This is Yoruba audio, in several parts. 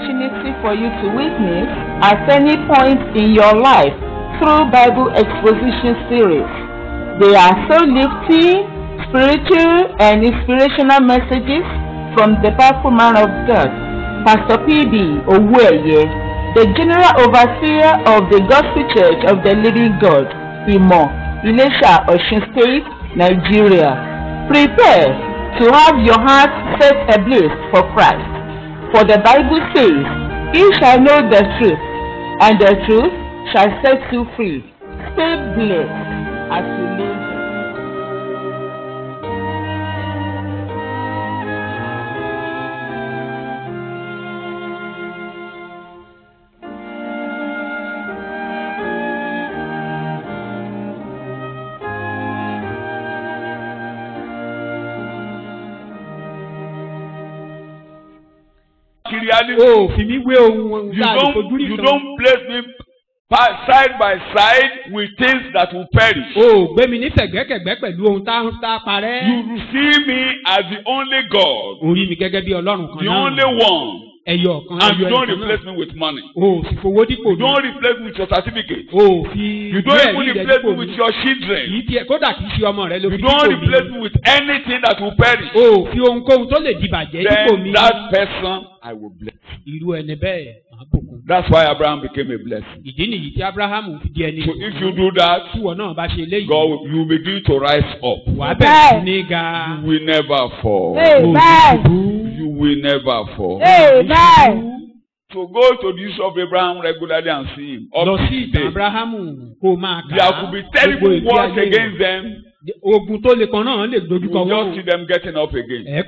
opportunity for you to witness at any point in your life through Bible exposition series. They are so lifting, spiritual and inspirational messages from the powerful man of God, Pastor P.B. Owueye, the General Overseer of the Gospel Church of the Living God, Imo, Ilesha, Osun State, Nigeria. Prepare to have your heart set ablaze for Christ. For the Bible says, "Ye shall know the truth, and the truth shall set you free." Stay blessed as you live. Oh, you don't place me side by side with things that will perish. Oh, you see me as the only God, the only one. And you don't replace me with money. You don't replace me with your certificate. You don't even replace me with your children. You don't replace me with anything that will perish. Then that person I will bless. That's why Abraham became a blessing. So if you do that, God, you will begin to rise up. You will never fall. You will never fall. So go to the use of Abraham regularly and see him. There could be terrible wars against them. You just see them getting up again.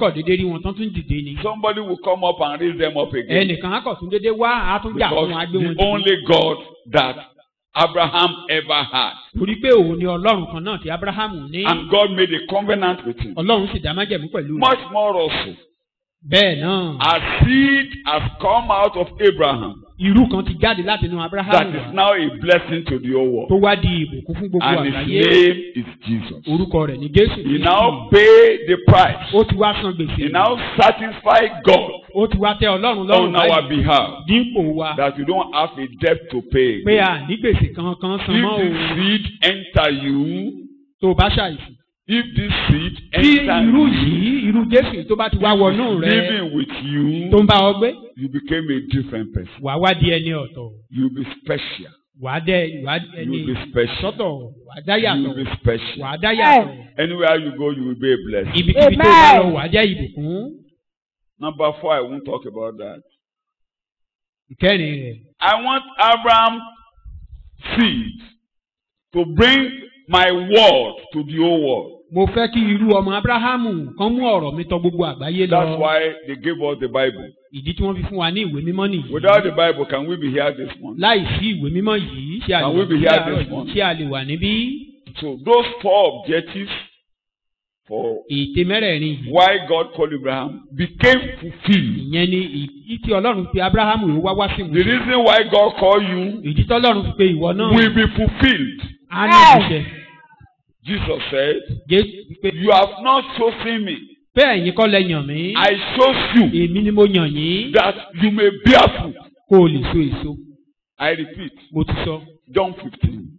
Somebody will come up and raise them up again. Because the only God that Abraham ever had. And God made a covenant with him. Much more also. A seed has come out of Abraham. That is now a blessing to the whole world. And his name is Jesus. He now paid the price. He now satisfied God on our behalf. That you don't have a debt to pay. If this seed enter you, if this seed enters living with you, you became a different person. You'll be special. You'll be special. You'll be special. Anywhere you go, you will be a blessing. Number 4, I won't talk about that. I want Abraham's seed to bring my word to the whole world. That's why they gave us the Bible. Without the Bible, can we be here this morning? Can we be here this morning? So those 4 objectives for why God called Abraham became fulfilled. The reason why God called you will be fulfilled. Jesus said, "You have not chosen me. I chose you that you may bear fruit." I repeat, John 15,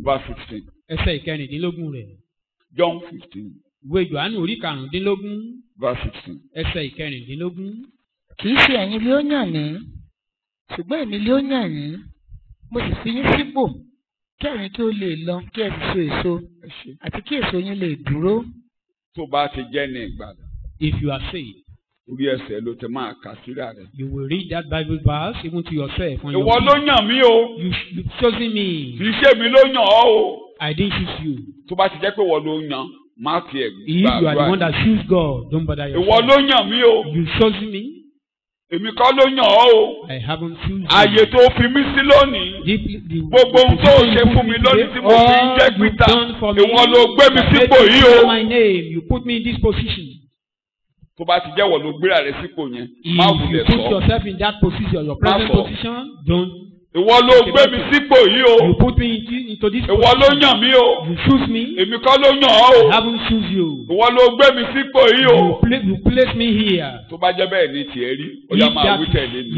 verse 16. John 15, verse 16. Kì í ṣe ẹ̀yin ló yàn mí, ṣùgbọ́n èmi ló yàn yín, mo sì fi yín sípò kí ẹ̀yin kí ó lè lọ kí ẹ sì so èso àti kí èso yín lè dúró. Tó bá ti jẹ́ ní ìgbàlà. If you are saved, orí ẹsẹ̀ ló ti máa kà síra rẹ̀. You will read that Bible verse even to yourself. Ìwọ ló yàn mí o. You chosen me. Kì í ṣe mi ló yàn ọ́ o. I didn't choose you. Tó bá ti jẹ́ pé ìwọ ló yàn, má fi ẹ̀ gbà. If you are the one that choose God, don't bother yourself. Ìwọ ló yàn mí o. You chosen me. Èmi kọ́ ló yàn ọ́ o. I haven't chosen you. Àyè tó fi mí sí lónìí. Gbogbo ohun tó ṣe fún mi lónìí tí mo fi ń jẹ́ gbìtà. Ìwọ ló gbé mi sípò yìí o. My name, you put me in this position. Tó bá ti jẹ́wọ́ ló gbéra rẹ̀ sípò yẹn, má wulẹ̀ sọ. If you put yourself in that position, your present position, don't Ìwọ ló gbé mi sípò yìí o. You put me into this position. Ìwọ ló yàn mí o. You choose me. Èmi kọ́ ló yàn ọ́ o. I haven't choose you. Ìwọ ló gbé mi sípò yìí o. You place me here. Tó bá jẹ́ bẹ́ẹ̀ ni tiẹ̀ rí. Ó yá máa wí tẹ̀lé mi.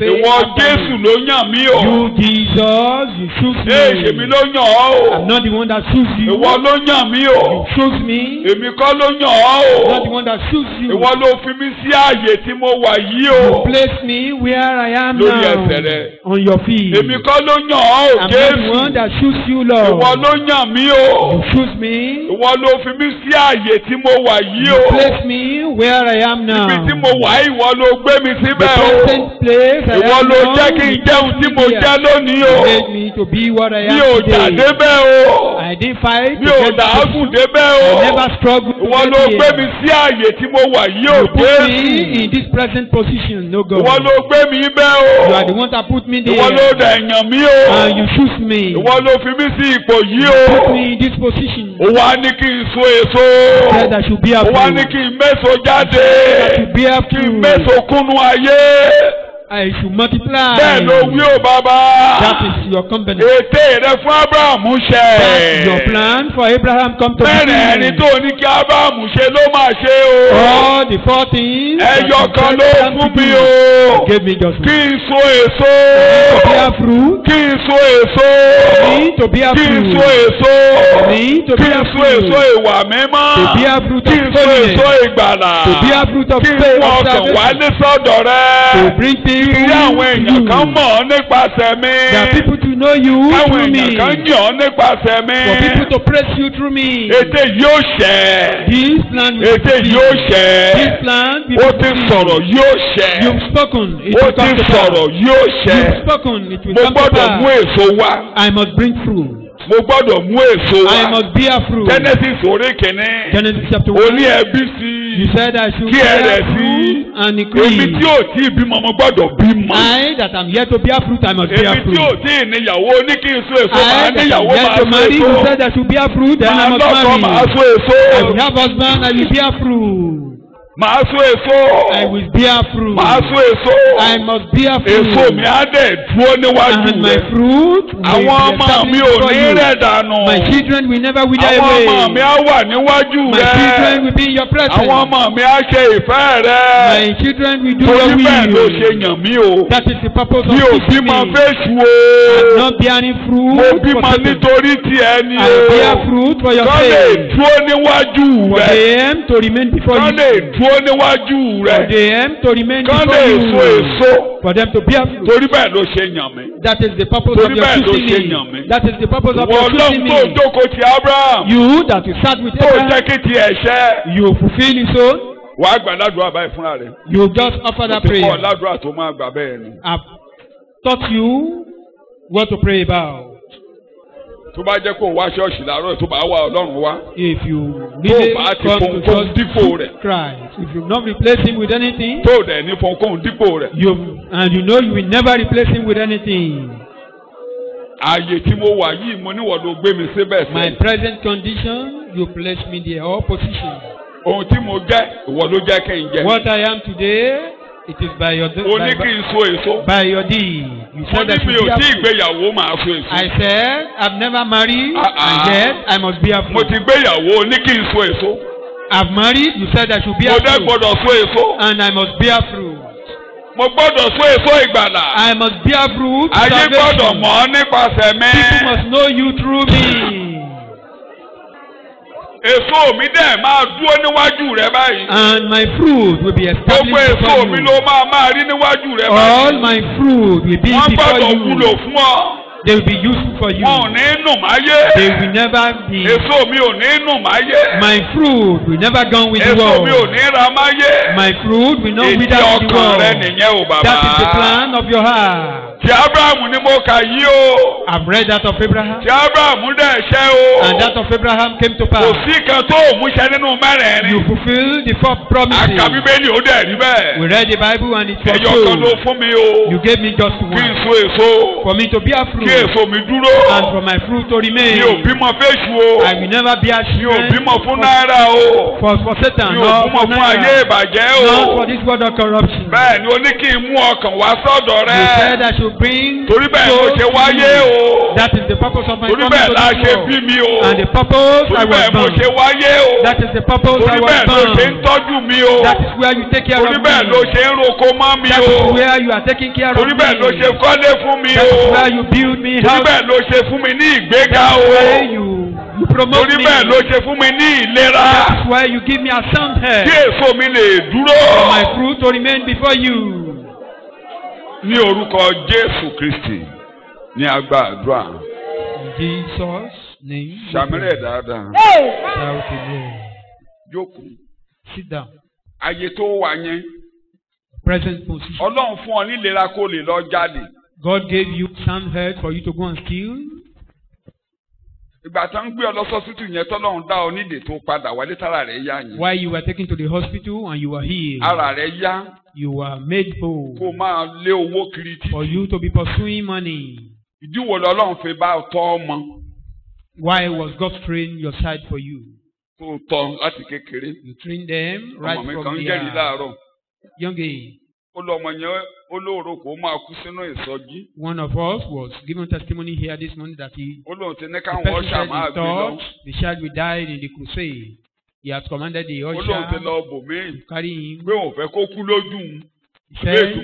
Ìwọ Jésù ló yàn mí o. You Jesus, you choose me. Èmi ló yàn ọ́ o. I'm not the one that choose you. Ìwọ ló yàn mí o. You choose me. Èmi kọ́ ló yàn ọ́ o. I'm not the one that choose you. Ìwọ ló fi mí sí ààyè tí mo wà yìí o. You place me where I am now. Lórí ẹsẹ̀ rẹ. On your feet. Èmi kọ́ ló yàn ọ́ o. I'm not the one that choose you, Lord. Ìwọ ló yàn mí o. You choose me. Ìwọ ló fi mí sí ààyè tí mo wà yìí o. You place me where I am now. Ibi tí mo wà ìwọ ló gbé mi síbẹ̀ o. The present place I am now. Ìwọ ló jẹ́ kí n jẹ́ ohun tí mo jẹ́ lónìí o. You made me to be what I am today. Mi ò jà débẹ̀ o. I didn't fight. Mi ò dàágùn débẹ̀ o. I never struggled. Ìwọ ló gbé mi sí ààyè tí mo wà yìí o. You put me in this present position, no God. Ìwọ ló gbé mi bẹ́ o. You are the one that put me there. Ìwọ ló dẹ̀ yàn mí o. And you choose me. Ìwọ ló fi mí sí ipò yìí o. You put me in this position. Ó wá ní kí n so èso. Said I should be a fruit. Ó wá ní kí n méso jáde. I should be a fruit. Kí n méso kúnnú ayé. I should multiply. Bẹ́ẹ̀ ló wí o bàbá. That is your company. Ète rẹ fún Ábúráhámù ṣẹ. That's your plan for Abraham come to pass. Bẹ́ẹ̀ ẹni tó ní kí Ábúráhámù ṣe ló máa ṣe o. All the 4 things. Ẹyọ kan ló fún mi o. Give me just one. Kí n so èso. To be a fruit. Kí n so èso. Me to be a fruit. Kí n so èso. Me to be a fruit. Kí n so èso ìwà mímọ́. To be a fruit of holiness. Kí n so èso ìgbàlà. To be a fruit of faith. Kí n mú ọkàn wálé sọ́dọ̀ rẹ. To bring things to you. Kí àwọn èèyàn kan mọ̀ ọ́ nípasẹ̀ mi. There are people to know you through me. Káwọn èèyàn kan yàn ọ́ nípasẹ̀ mi. For people to praise you through me. Ète yóò ṣẹ. This plan will Ète yóò ṣẹ. This plan will be. Ó ti sọ̀rọ̀ yóò ṣẹ. You've spoken. It Ó will come ti to pass. sọ̀rọ̀ yóò ṣẹ. You've spoken. It will Mo come to gbọ́dọ̀ pass. mú èso wá. I must bring fruit. Mo gbọ́dọ̀ mú èso wá. I must be a fruit. Genesis orí kìíní. Genesis chapter 1. O ní ẹbí sí. You said I should Kí bear ẹrẹ̀ sí. fruit and increase. Èmi tí ò tí ì bímọ mo gbọ́dọ̀ bímọ. I that am yet to bear fruit, I must bear Èmi fruit. tí ò tí ì níyàwó ní kí n so èso I máa that am níyàwó yet máa to so marry, èso. you said I should bear fruit, then I Màá must lọ́kọ marry. màá so èso. I will have husband, I will bear fruit. Màá so èso. I will bear fruit. Màá so èso. I must bear fruit. Èso mi á dẹ̀ dúró níwájú And my rẹ̀. fruit will Àwọn be ọmọ mi established ò before ní you. rẹ̀ dànù. My children will never wither Àwọn away. ọmọ mi á wà níwájú My children rẹ̀. will be in your presence. Àwọn ọmọ mi á ṣe ìfẹ́ rẹ̀. My children will do Torí your bẹ́ẹ̀ ló will. ṣe yàn mí o. That is the purpose of Mi ò choosing bímọ me. fẹ́ṣu I'm o. not bearing fruit. Mo for bímọ Satan. nítorí tiẹ̀ ni I o. bear fruit for your Kọ́ lè sake. dúró níwájú For rẹ̀. them to remain before Kọ́ you. lè dúró níwájú For rẹ̀. them to remain Kọ́ before lè you. so èso. For them to bear fruit. Torí bẹ́ẹ̀ ló ṣe yàn mí. That is the purpose Torí of your bẹ́ẹ̀ ló choosing ṣe me. yàn mí. That is the purpose of Ìwọ your choosing Ọlọ́run tó me. jókòó ti Abraham. You that you sat with Tó jẹ́ Abraham, kí tiẹ̀ ṣẹ́. you fulfill his own. Wàá gbà ládùúrà báyìí fúnra rẹ̀. You just offer that Mo ti kọ́ prayer. ládùúrà tó máa gbà bẹ́ẹ̀ ni. I've taught you what to pray about. Tó bá jẹ́ kó o wá ṣọ́ọ̀ṣì láàárọ̀ tó bá wá Ọlọ́run wá. If you really bá ti come to fohunkóhun church dípò to rẹ̀. Christ, if you not replace him with anything, Tó dẹ̀ ní fohunkóhun dípò rẹ̀. and you know you will never replace him with anything. Ààyè tí mo wà yìí mo níwọ̀n ló gbé mi síbẹ̀ sí. My present condition, you place me there, or position. Ohun tí mo jẹ́ ìwọ ló jẹ́ kí n jẹ. What I am today, it is by your O ní kí n so èso. by your deed. You Mo said ní that mi you ò be tí a fruit. ìgbéyàwó máa so èso. I said I've never married, and yet I must be a Mo fruit. ti gbéyàwó o ní kí n so èso. I've married, you said I should be Mo a dẹ́ fruit, gbọ́dọ̀ so èso. and I must be a fruit. Mo gbọ́dọ̀ so èso ìgbàlà. I must be a fruit. to Ayé gbọ́dọ̀ salvation. mọ̀ ọ́ nípasẹ̀ mi. People must know you through me. Èso mi dẹ̀ máa dúró níwájú rẹ báyìí. And my fruit will be Gbogbo established èso before mi you. ló máa rí níwájú rẹ All báyìí. my fruit will be Wọ́n before gbọ́dọ̀ wúlò you. fún ọ. They will be useful for you. Wọn ò ní nù máyé. They will never be. Èso mi ò ní nù máyé. My fruit will never go with the Èso mi ò world. ní ra máyé. My fruit will not Èdè wither with the ọkàn rẹ world. nìyẹn o bàbá. That is the plan of your heart. Ti Abrahamu ni mo kà yí o. I've read that of Abraham, Ti Abrahamu dẹ̀ ṣẹ o. and that of Abraham came to Kò pass. sí kan tó ò múṣẹ nínú mẹ́rẹ̀ẹ̀rin. You fulfill the 4 promises. Àkà Bíbélì ó dẹ̀ rí bẹ́ẹ̀. We read the Bible and it was Ẹyọ kan ló true. fún mi o. You gave me just Kí n one. so èso. For me to be a Kí fruit, kí èso mi dúró. And for my fruit to remain. Mi ò bímọ f'Èṣù o. I will never be ashamed. Mi ò bímọ fún náírà o. For Satan. Mi ò bímọ fún ayé ìbàjẹ́ o. Not for this world of corruption. Bẹ́ẹ̀ ni o ní kí n mú ọkàn wá sọ́dọ̀ rẹ. You said I should bring. Torí bẹ́ẹ̀ ló ṣe wáyé o. That is the purpose of my coming to this world. Torí bẹ́ẹ̀ la ṣe bí mi o. And the purpose I was born. Torí bẹ́ẹ̀ mo ṣe wáyé o. That is the purpose I was born. Torí bẹ́ẹ̀ ló ṣe ń tọ́jú mi o. That is where you take care of me. Torí bẹ́ẹ̀ ló ṣe ń roko mọ́ mi o. That is where you are taking care of me. Torí bẹ́ẹ̀ ló ṣe kọ́lé fún mi o. That is where you build me house. Torí bẹ́ẹ̀ ló ṣe fún mi ní ìgbéga o. That is where you promote me. Torí bẹ́ẹ̀ ló ṣe fún mi ní ìlera. That is where you give me a sound head. Kí èso mi lè dúró. For my fruit to remain before you. Ní orúkọ Jésù Kristi ní agbàdúrà. Jesus name. Ṣàmìlẹ̀ dáadáa. Shout amen. Jókòó. Sit down. Ayé tó wà yẹn. Present position. Ọlọ́run fún ọ ní ìlera kó lè lọ jáde. God gave you sound health for you to go and steal. Ìgbà tó ń gbé ọ lọ sọ́sítù yẹn tọ́lọ́run dá ọ nídè tó padà wálé tára rẹ̀ yá yẹn. While you were taken to the hospital and you were healed. Ara rẹ̀ yá. You were made whole. Kó máa lé owó kiri títí. For you to be pursuing money. Ìdí wo lọ́lọ́run fi bá ọ tọ́ ọmọ? Why was God training your side for you? Tó tọ́ láti kékeré. You trained them right from ọmọ mi kan jẹ́rìí láàárọ̀. Young age. Ó lọ ọmọ yẹn ó lóòrò kó máa kú sínú ìsọjí. One of us was given testimony here this morning that ó lóun ti ní káwọn ọ̀ṣà máa gbé lọ. The child will die in the crusade. He has commanded the usher. ó lóun ti lọ bòmíì. Carry him. pé òun fẹ́ kó kú lójú. He said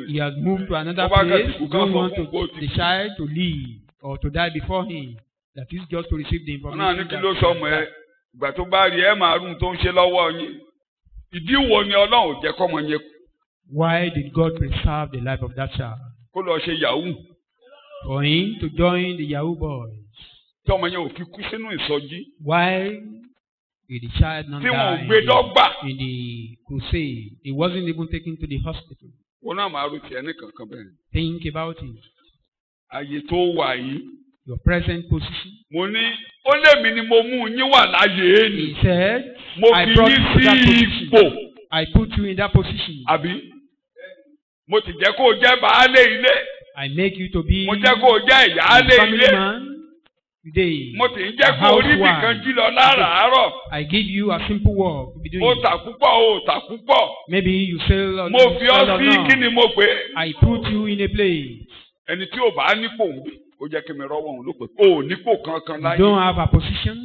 he has moved to another place. He don't want the child to live or to die before him. That is just to receive the information. Náà ní kí ló sọ ọmọ ẹ ìgbà tó bá rí ẹ máa rún tó ń ṣe lọ́wọ́ yín. Ìdí wo ni Ọlọ́run jẹ́ kọ́mọ yẹn kú? Why did God preserve the life of that child? Kó lọ ṣe yahoo. For him to join the Yahoo boys. Tí ọmọ yẹn ò fi kú sínú ìsọjí. Why did the child not die in the crusade? He wasn't even taken to the hospital. Wọ́n náà máa ro tiẹ̀ ní kankan bẹ́ẹ̀. Think about it. Àyè tó wà yìí. Your present position. Mo ní ó lèmi ni mo mú yín wà láyé ni. He said, mo fi yín sí ipò. I put you in that position. Àbí? Mo ti jẹ́ kó o jẹ́ baálé ilé. I make you to be. Mo jẹ́ kó o jẹ́ ìyáálé ilé. Today, mo ti ń jẹ́ kó o rí nìkan jí lọ láràárọ̀. I give you a simple work to be doing. O tà púpọ̀ o tà púpọ̀. Maybe you sell. Mo fi ọ sí kí ni mo pè. I put you in a place. Ẹni tí ò bá nípò ó jẹ́ kí mi rọ́wọ́ òun ló pè. O ò nípò kankan láyé. You don't have a position.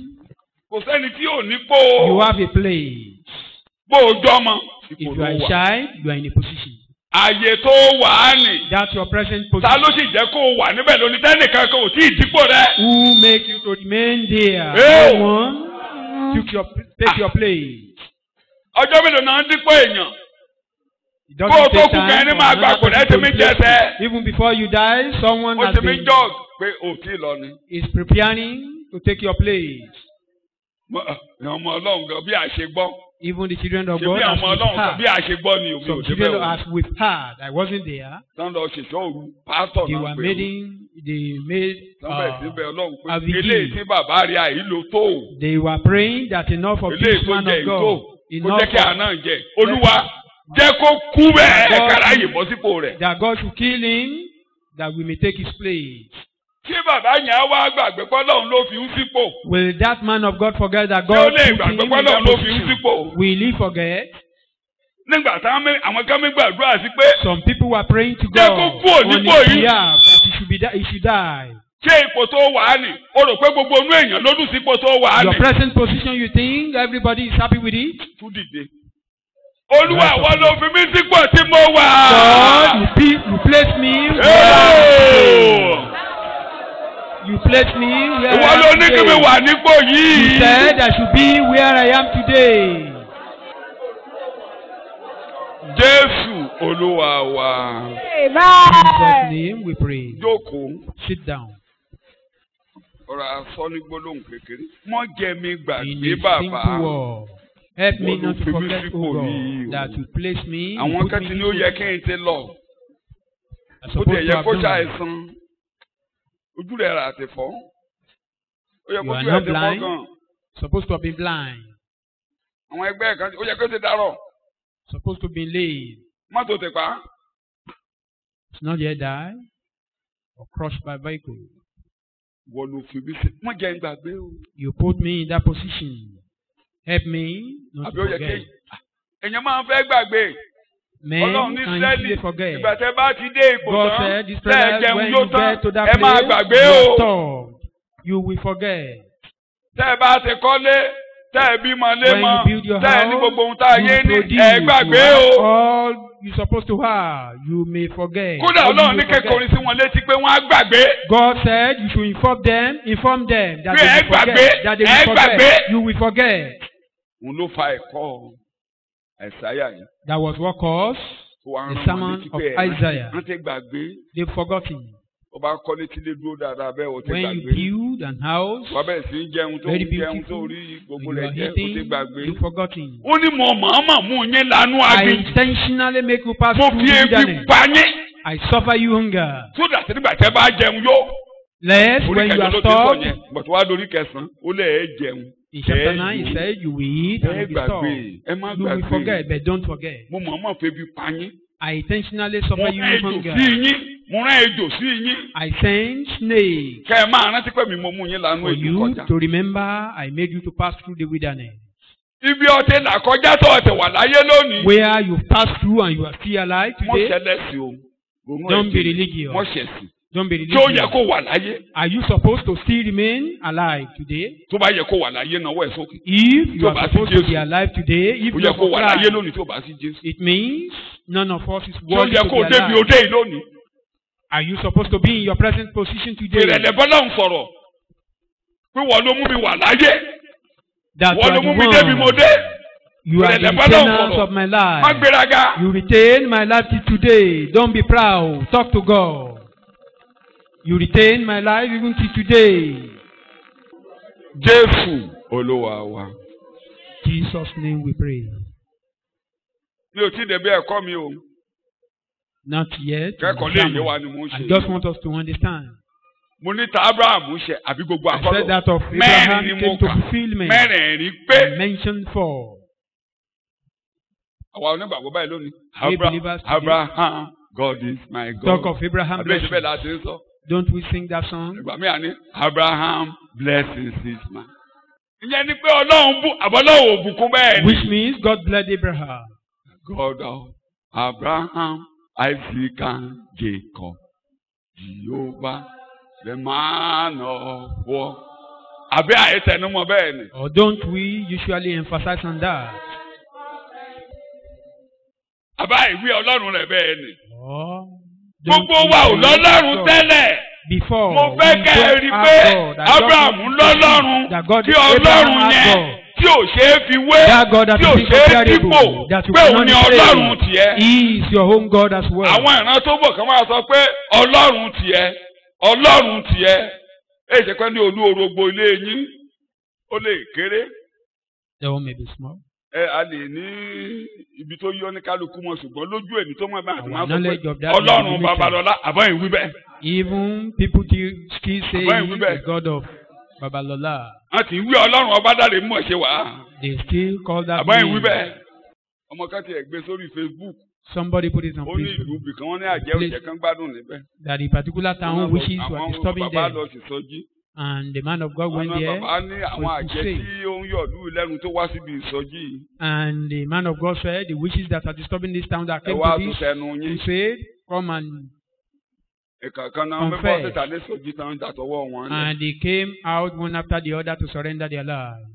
Kò sẹ́ni tí ò nípò. You have a place. Bó o jọmọ. If you are a child, you are in a position. Àyè tó wà á nì. That's your present position. Ta ló sì jẹ́ kó o wà níbẹ̀ lónìí tẹ́nìkan kan ò tí ì dípò rẹ. Who make you to remain there? No one take your place. Ọjọ́ mélòó náà ń dípò èèyàn. Kó o tó kú kan ẹni máa gbà kò lẹ́sẹ̀ mi jẹsẹ̀. Even before you die, someone has been. O ti mi jog pé o tí ì lọ ni. Is preparing to take your place. Ọmọ Ọlọ́run gan bí a ṣe gbọ́. Even the children of God as we've heard. Bí a ṣe gbọ́ ni omi ò débẹ̀ o. As we've heard, I wasn't there. Tán lọ ṣèṣọ́ òru pásítọ̀ náà pé they made a vigil. Eléyìí tí bàbá rí àìlò tó. They were praying that enough of this man of God. Kó jẹ́ kí àná jẹ. Olúwa jẹ́ kó kú bẹ́ẹ̀ kára yìí bọ́ sípò rẹ̀. That God should kill him, that we may take his place. Tí bàbá yẹn á wá gbàgbé pọ́lọ́run ló fi ń sípò. Will that man of God forget that God put him in that position? Will he forget? Nígbà táwọn àwọn kan mi gbàdúrà sí pé. Some people were praying to God on his behalf that he should die. Ṣé ipò tó wà á nì? O rò pé gbogbo inú èèyàn ló dùn sí ipò tó wà á nì? Your present position, you think everybody is happy with it? Tún dìde. Olúwa àwọn ló fi mí sípò tí mo wà. God, you place me. You placed me where I am today. You said I should be where I am today. Jésù Olúwa wa. In Jesus' name we pray. Jókòó. Sit down. Ọ̀rọ̀ àsọ ní gbólóhùn kékeré. Mọ́ jẹ́ mi gbàgbé bàbá. Help me not to forget, O God, that you place me. Àwọn kan tí ni ó yẹ kí n ti lọ. Ó ti yẹ kó ṣàìsàn. Ojú rẹ̀ rà àti fọ́. Ó yẹ kó ojú rẹ̀ ti fọ́ gan. Supposed to be blind. Àwọn ẹgbẹ́ kan ó yẹ kó ti dárọ̀. Supposed to be lame. Mọ́tò ti pa. It's not yet died. or crushed by vehicle. You put me in that position. Help me not to forget. Men can easily forget. God said, this prayer, when you get to that place, you will forget. When you build your house, you produce all you're supposed to have, you may forget. God said you should inform them that they will forget. You will forget. That was what caused the sermon of Isaiah. They've forgotten. When you build an house, very beautiful, you are eating, you've forgotten. I intentionally make you pass through wilderness. I suffer you hunger. Lest when you are stopped, in chapter 9 he said you will eat and be stopped. You will forget, but don't forget. I intentionally suffer you hunger. I sent snakes for you to remember I made you to pass through the wilderness. Where you've passed through and you are still alive today, don't be religious. Don't be religious. Are you supposed to still remain alive today? If you are supposed to be alive today, if you are alive, it means none of us is worthy to be alive. Are you supposed to be in your present position today? That you are the retainers of my life. You retain my life till today. Don't be proud. Talk to God. You retain my life even till today. Jesus' name we pray. Not yet. I just want us to understand. I said that of Abraham came to fulfillment. I mentioned 4. Abraham, God is my God. Talk of Abraham. Don't we sing that song? Abraham blesses his man. Which means God blessed Abraham. God of Abraham, Isaac, and Jacob. Jehovah, the man of war. Or don't we usually emphasize on that? Gbogbo wa ò lọ́lọ́run tẹ́lẹ̀. Mo fẹ́ kẹ́ ẹ rí i pé Abraham lọ́lọ́run tí Ọlọ́run yẹn tí ò ṣe é fi wé tí ò ṣe é dípò pé òun ni Ọlọ́run tiẹ̀. He is your own God as well. Àwọn ìran tó bọ̀ kan máa sọ pé Ọlọ́run tiẹ̀ Ọlọ́run tiẹ̀ èyí ṣe pé ní olú orogbo ilé yín ó lè kéré. The one may be small. A lè ní ibi tó yọ ní kálukú mọ ṣùgbọ́n lójú èmi tó mọ̀ bá àti máa sọ pé Ọlọ́run Babalọlá àbọ̀yìn wí bẹ́ẹ̀. Even people still say the God of Babalola. A ti wí Ọlọ́run Ọbádàrẹ mọ̀ ṣe wá. They still call that name. Àbọ̀yìn wí bẹ́ẹ̀. Ọmọ kan ti ẹ̀ gbé sórí Facebook. Somebody put it on Facebook. Ó ní ìlú bìkan wọ́n ní àjẹ́ òjẹ́ kan gbádùn níbẹ̀. That the particular town wishes were disturbing them. Àwọn bàbá lọ sí sọjí. And the man of God went there. And the man of God said, the witches that are disturbing this town that came to this, he said, come and confess. And they came out one after the other to surrender their lives.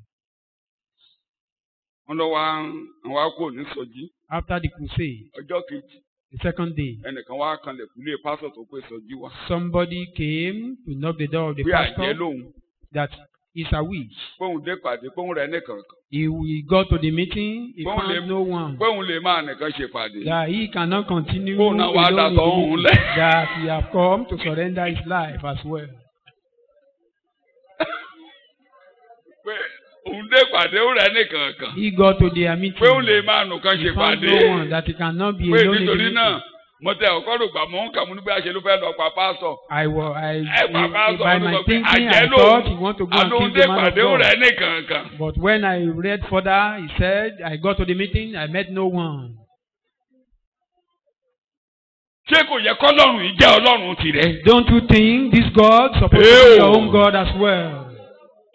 After the crusade, the second day, somebody came to knock the door of the pastor that is a witch. He got to the meeting, he found no one. That he cannot continue alone, that he has come to surrender his life as well. He got to their meeting. He found no one, that he cannot be alone in the meeting. By my thinking, I thought he wanted to go and kill the man of God. But when I read further, he said, I got to the meeting, I met no one. Ṣé kò yẹ k'Ọlọ́run yìí jẹ́ Ọlọ́run tirẹ̀? Don't you think this God supposed to be your own God as well?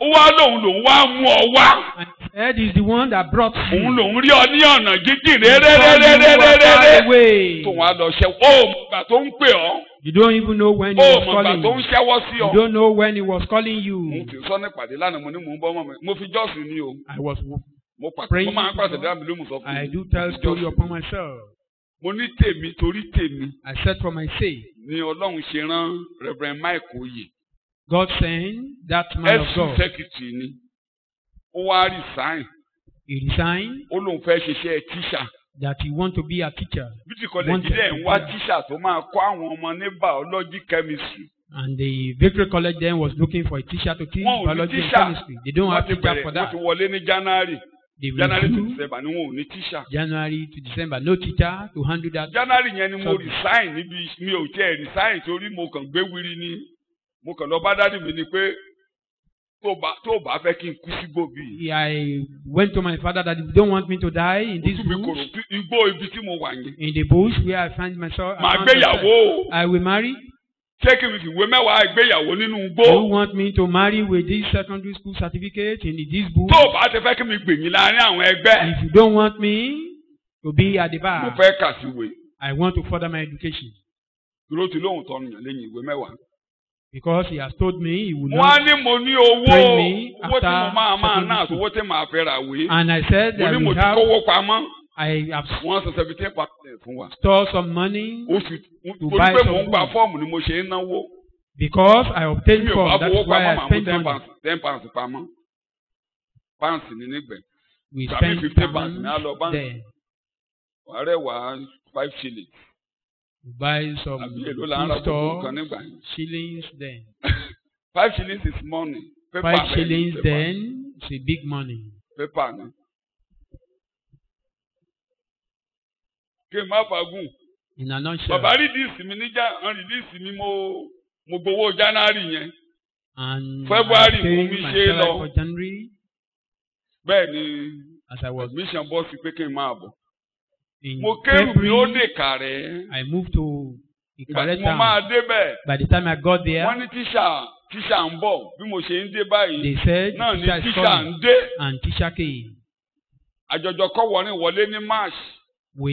Ó wá lòun wá mú ọ wá. And Ed is the one that brought you. Òun lòun rí ọ ní ọ̀nà jíjìn réréréréréréré. Tó wá lọ ṣẹ́ mọ̀gbà tó ń pè ọ́. You don't even know when he was calling mọ̀gbà tó ń ṣẹ́wọ́ sí ọ. You don't know when he was calling you. Mo ti sọ ní ìpàdé lánàá mo ní mò ń bọ́ mọ́ mi. Mo fi jọ́sìn ní o. I was praying. Mo máa ń pàṣẹ dábìlì ló mú sọ fún mi. I do tell story upon myself. Mo ní tèmi torí tèmi. I said for my sake. Ni Ọlọ́run ṣe rán Reverend Mike Oye. God saying that man of God. Secretary ni. Ó wá resign. He resigned. Ó lóun fẹ́ ṣiṣẹ́ teacher. That he want to be a teacher. Beauty college dẹ̀ ń wá teacher tó máa kọ́ àwọn ọmọ ní biology chemistry. And the Victory College then was looking for a teacher to teach biology and chemistry. They don't have teacher for that. Wọ́n ti wọlé ní January. January to December ni wọn ò ní teacher. January to December, no teacher to handle that. January yẹn ni mo resign níbi mi ò tiẹ̀ resign torí mo kàn gbé wiri ni mo kàn lọ bá dádì mi ni pé tó bá fẹ́ kí n kú sí gbòbí. I went to my father that if you don't want me to die in this bush. Igbó ibi tí mo wà yẹn. In the bush where I find myself. Màá gbéyàwó. I will marry. Ṣé kí n fi ìwé mẹ́wàá ìgbéyàwó nínú igbó? You want me to marry with this secondary school certificate in this bush? Tó bá ti fẹ́ kí mi gbèyìn láàrin àwọn ẹgbẹ́. If you don't want me to be at the bar. Mo fẹ́ kà sí ìwé. I want to further my education. Dúró ti lóhùn tọ́nu yàn lẹ́yìn ìwé mẹ́wàá. Because he has told me he will not train me after owó tí mo fẹ́ ra ìwé. And I said that we have. Mo ní mo ti kówó pamọ́. I have wọ́n sọ 17% fún wa. Store some money to buy some mo ń gba fọ́ọ̀mù ni mo ṣe ń náwó. Because I obtained form, that's why I spent money. £10 pamọ́. Pounds ni nígbẹ̀. We spent £50 there. Wàá rẹ̀ wá 5 shillings. Buy some store shillings then. 5 shillings is money. 5 shillings then is a big money. Paper ni. Kí n má fagùn. In a nutshell. Bàbá rìdíìsì mi rìdíìsì mi mo gbowó January yẹn. And February mo mi ṣe lọ. For January. Bẹ́ẹ̀ ni admission bọ́ sí pé kí n máa bọ̀. Mo kẹ́rù mi ó dé Ìkàrẹ́. I moved to Ìkàrẹ́ town. Mo máa débẹ̀. By the time I got there. Wọ́n ní tíṣà ń bọ̀ bí mo ṣe ń dé báyìí. They said náà ni tíṣà ń dé. And teacher came. Àjọjọ kọ́ wọlé ní March. We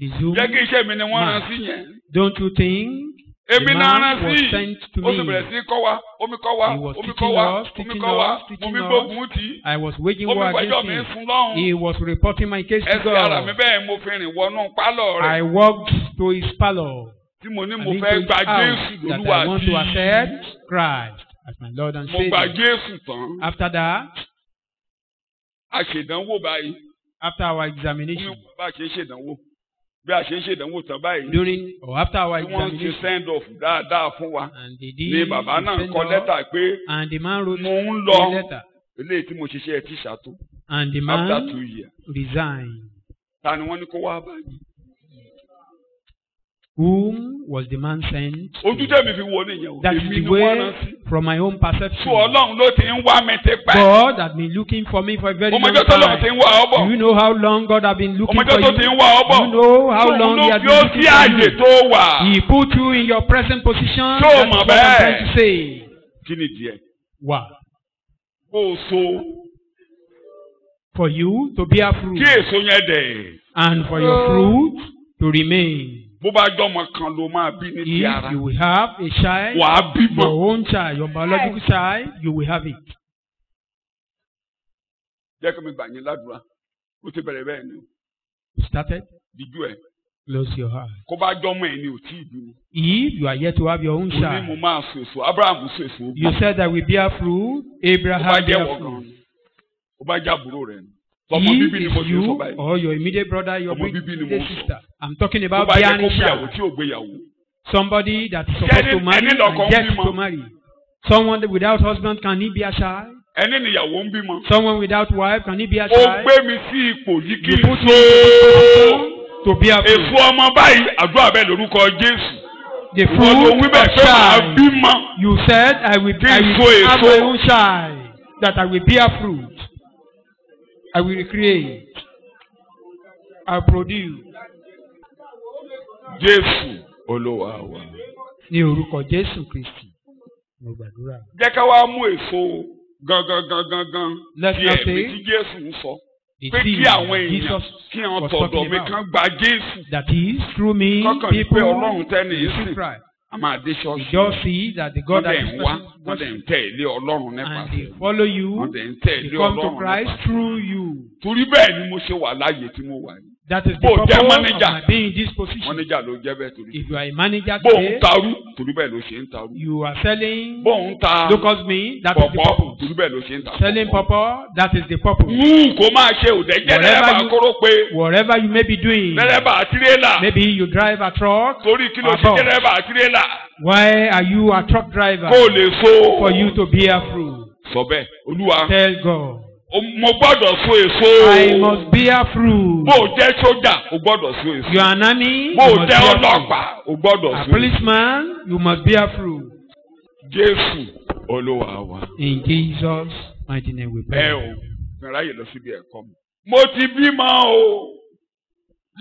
resumed. Jẹ́ kí iṣẹ́ mi ni wọ́n rán sí yẹn. Don't you think? Èmi náà rán was sent to me. Ó sì bẹ̀rẹ̀ sí kọ́ wa, omi kọ́ wa, omi kọ́ wa, omi kọ́ wa, mo mi gbógun tì. I was waging war against him. He was reporting my case to God. Ẹsẹ̀ ara mi bẹ́ẹ̀ mo fi rìn wọnú pálọ̀ rẹ̀. I walked to his parlour. Tí mo ní mo fẹ́ gba Jésù lólúwa that I want to accept Christ as my Lord and Savior. Mo gba Jésù tán. After that. A ṣèdánwò báyìí. After our examination. Bá a ṣe ṣèdánwò. Bí a ṣe ń ṣèdánwò tán báyìí. During or after our examination. Wọ́n ti send off dáadáa fún wa. And they did. Ní bàbá náà kọ lẹ́tà pé. And the man wrote mo ń lọ. a letter. Eléyìí tí mo ṣiṣẹ́ tíṣà tó. And the man after 2 years. resigned. Ta ni wọ́n ní kó wá báyìí? Whom was the man sent? Ojú tẹ̀mí fi wo nìyẹn o. That is the way from my own perception. So Ọlọ́run ló ti ń wá mi ti pẹ́. God had been looking for me for a very long time. Ọmọdé tó lọ́run ti ń wá ọ bọ̀. Do you know how long God had been looking for you? Ọmọdé tó ti ń wá ọ bọ̀. Do you know how long He had been looking for you? Yóò sí àyè tó wà. He put you in your present position. So That's what I'm trying to say. Kí ni díẹ̀? Wà. Kó o so. For you to bear fruit. Kí èso yẹn dẹ̀. And for your fruit to remain. Bó bá jọmọ kan ló máa bí ní ti ara. If you will have a child. Wàá bímọ. Your own child, your biological child, you will have it. Jẹ́ kí mi gbà yín ládùúrà. Ó ti bẹ̀rẹ̀ bẹ́ẹ̀ ni o. You started? Díjú ẹ̀. Close your eyes. Kó bá jọmọ ẹ̀ ni ò tí ì bímọ. If you are yet to have your own child. Mo ní mo máa so èso. Abraham so èso. You said that we bear fruit. Abraham bear fruit. Ó bá jẹ́ àbúrò rẹ̀ ni. If it's you or your immediate brother, your immediate sister. I'm talking about bearing child. Somebody that is supposed to marry and yet to marry. Someone without husband, can he be a child? Someone without wife, can he be a child? You put me to be a fruit. The fruit of child. You said, I will have my own child, that I will bear fruit. I will recreate. I will produce. Jésù Olúwa wa. Ní orúkọ Jésù Kristi, mo gbàdúrà. Jẹ́ ká wá mú èso gangan tí ẹ̀mí tí Jésù ń sọ. Pé kí àwọn èèyàn kí wọ́n tọ̀dọ̀ mi kan gba Jésù. That is through me people Ọlọ́run tẹ́ni yìí sì. A máa dé ṣọ́ọ̀ṣì. You just see that the God that is wọ́n dẹ̀ ń tẹ̀lé Ọlọ́run nípasẹ̀. And they follow you. They come to Christ through you. Torí bẹ́ẹ̀ ni mo ṣe wà láàyè tí mo wà yìí. That is the purpose of my being in this position. Manager ló jẹ́ bẹ́ẹ̀ torí. If you are a manager today. Bó ń tarú torí bẹ́ẹ̀ ló ṣe ń tarú. You are selling. Bó ń ta locust meat, that is the purpose. Torí bẹ́ẹ̀ ló ṣe ń ta. Selling pawpaw, that is the purpose. Kò máa ṣe òde jẹ́ dẹ́rẹ́bà kóró pé. Whatever you may be doing. Dẹ́rẹ́bà tirẹ́là. Maybe you drive a truck. Torí kí ló ṣe dẹ́rẹ́bà tirẹ́là. Why are you a truck driver? Kó lè so. For you to bear fruit. Sọ bẹ́ẹ̀, Olúwa. Tell God. Mo gbọ́dọ̀ so èso. I must bear fruit. Bó o jẹ́ sójà, o gbọ́dọ̀ so èso. You are an army. Bó o jẹ́ ọlọ́pàá, o gbọ́dọ̀ so èso. A policeman, you must bear fruit. Jésù Olúwa wa. In Jesus' mighty name we pray. Ẹ o, gbẹ̀rẹ̀ ayé lọ síbi ẹ̀kọ́ mi. Mo ti bímọ o.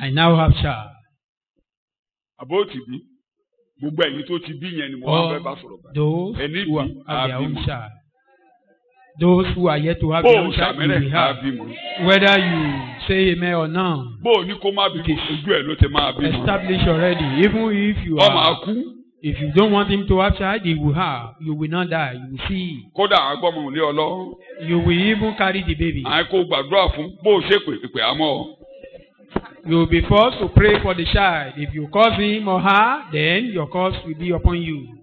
I now have child. Àbó ti bí. Gbogbo ẹ̀yin tó ti bí yẹn ni mo wá fẹ́ bá sọ̀rọ̀ báyìí. Those who have their own child. Those who are yet to have their own child, you will have. Whether you say amen or not. Bó o ní kó má bí ojú ẹ̀ ló ti máa bí. Established already. Even if you are. If you don't want him to have child, he will have. You will not die. You will see. Kódà àgbọ̀mọ̀ ò lé ọ lọ. You will even carry the baby. Àìkó gbàdúrà fún bó o ṣe pè àmọ́. You will be forced to pray for the child. If you curse him or her, then your curse will be upon you.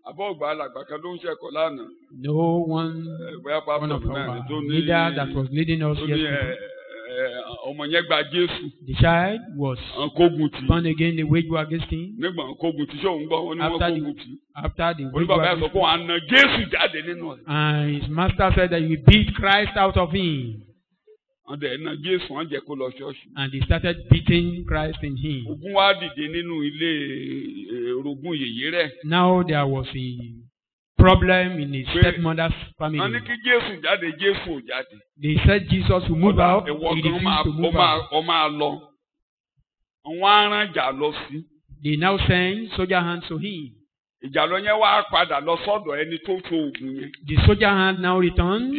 Àbọ̀ ògbà alàgbà kan ló ń ṣẹ̀kọ́ lánàá. No one of our leader that was leading us yesterday. Ọmọ yẹn gba Jésù. The child was born again. They waged war against him. Nígbà kógun tí ṣé òun gbọ́ wọn ni wọ́n kógun tí. After the waged war against him. Olúbàbá yẹn sọ fún wa na Jésù jáde nínú ẹ̀. And his master said that you beat Christ out of him. And they started beating Christ in him. Now there was a problem in his stepmother's family. They said Jesus will move out. He refused to move out. They now send soldier hands to him. The soldier hand now returned.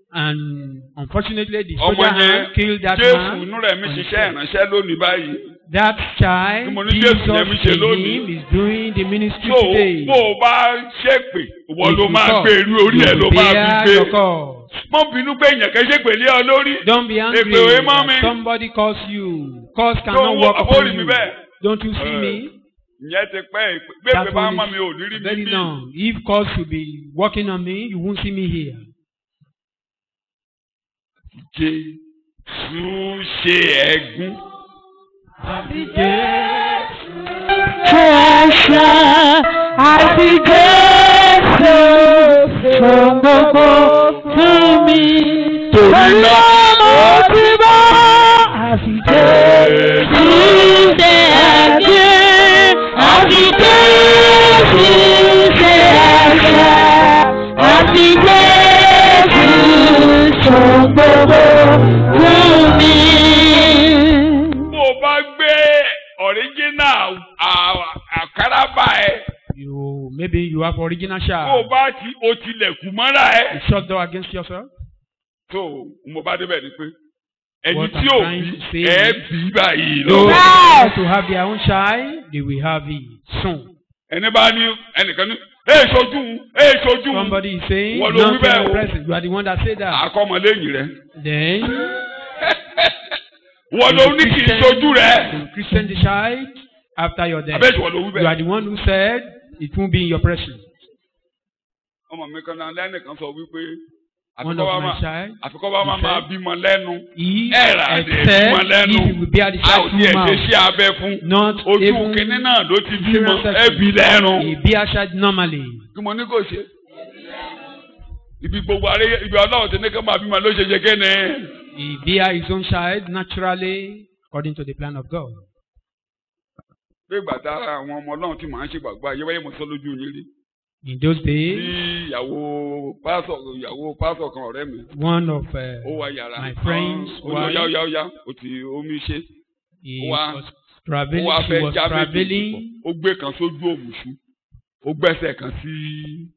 And unfortunately, the soldier hand killed that man. That child, Jesus in him, is doing the ministry today. If you bear your cause. Don't be angry that somebody calls you. Cause cannot work upon you. Don't you see me? That one is very long. If cause should be working on me, you won't see me here. Jésù ṣe ẹ̀gún. Àti Jésù ṣe ẹ̀ṣẹ̀, àti Jésù ṣe gbogbo fún mi. Torí náà mo ti bá àti Jésù ṣe ẹ̀gún, àti Jésù ṣe ẹ̀ṣẹ̀, àti Jésù ṣe gbogbo fún mi. Bó o bá gbé original àkàràbà ẹ. Maybe you have original share. Bó o bá ti o tilẹ̀kùn mọ́ra ẹ. You shut door against yourself. So mo bá débẹ̀ ni pé ẹni tí ò bí ẹ bí báyìí lọ. Those who have their own child, they will have it soon. Ẹni bá ní ẹnìkan ní. Somebody is saying, not present. You are the one that said that. Then, Christian the child after your death. You are the one who said it won't be in your presence. One of my child, he said, if he will bear the child through mouth, not even he bear child normally. He bear his own child naturally according to the plan of God. In those days, one of my friends, He was traveling. Ó gbé kan sójú òmùsù. Ó gbẹ́sẹ̀ kan sí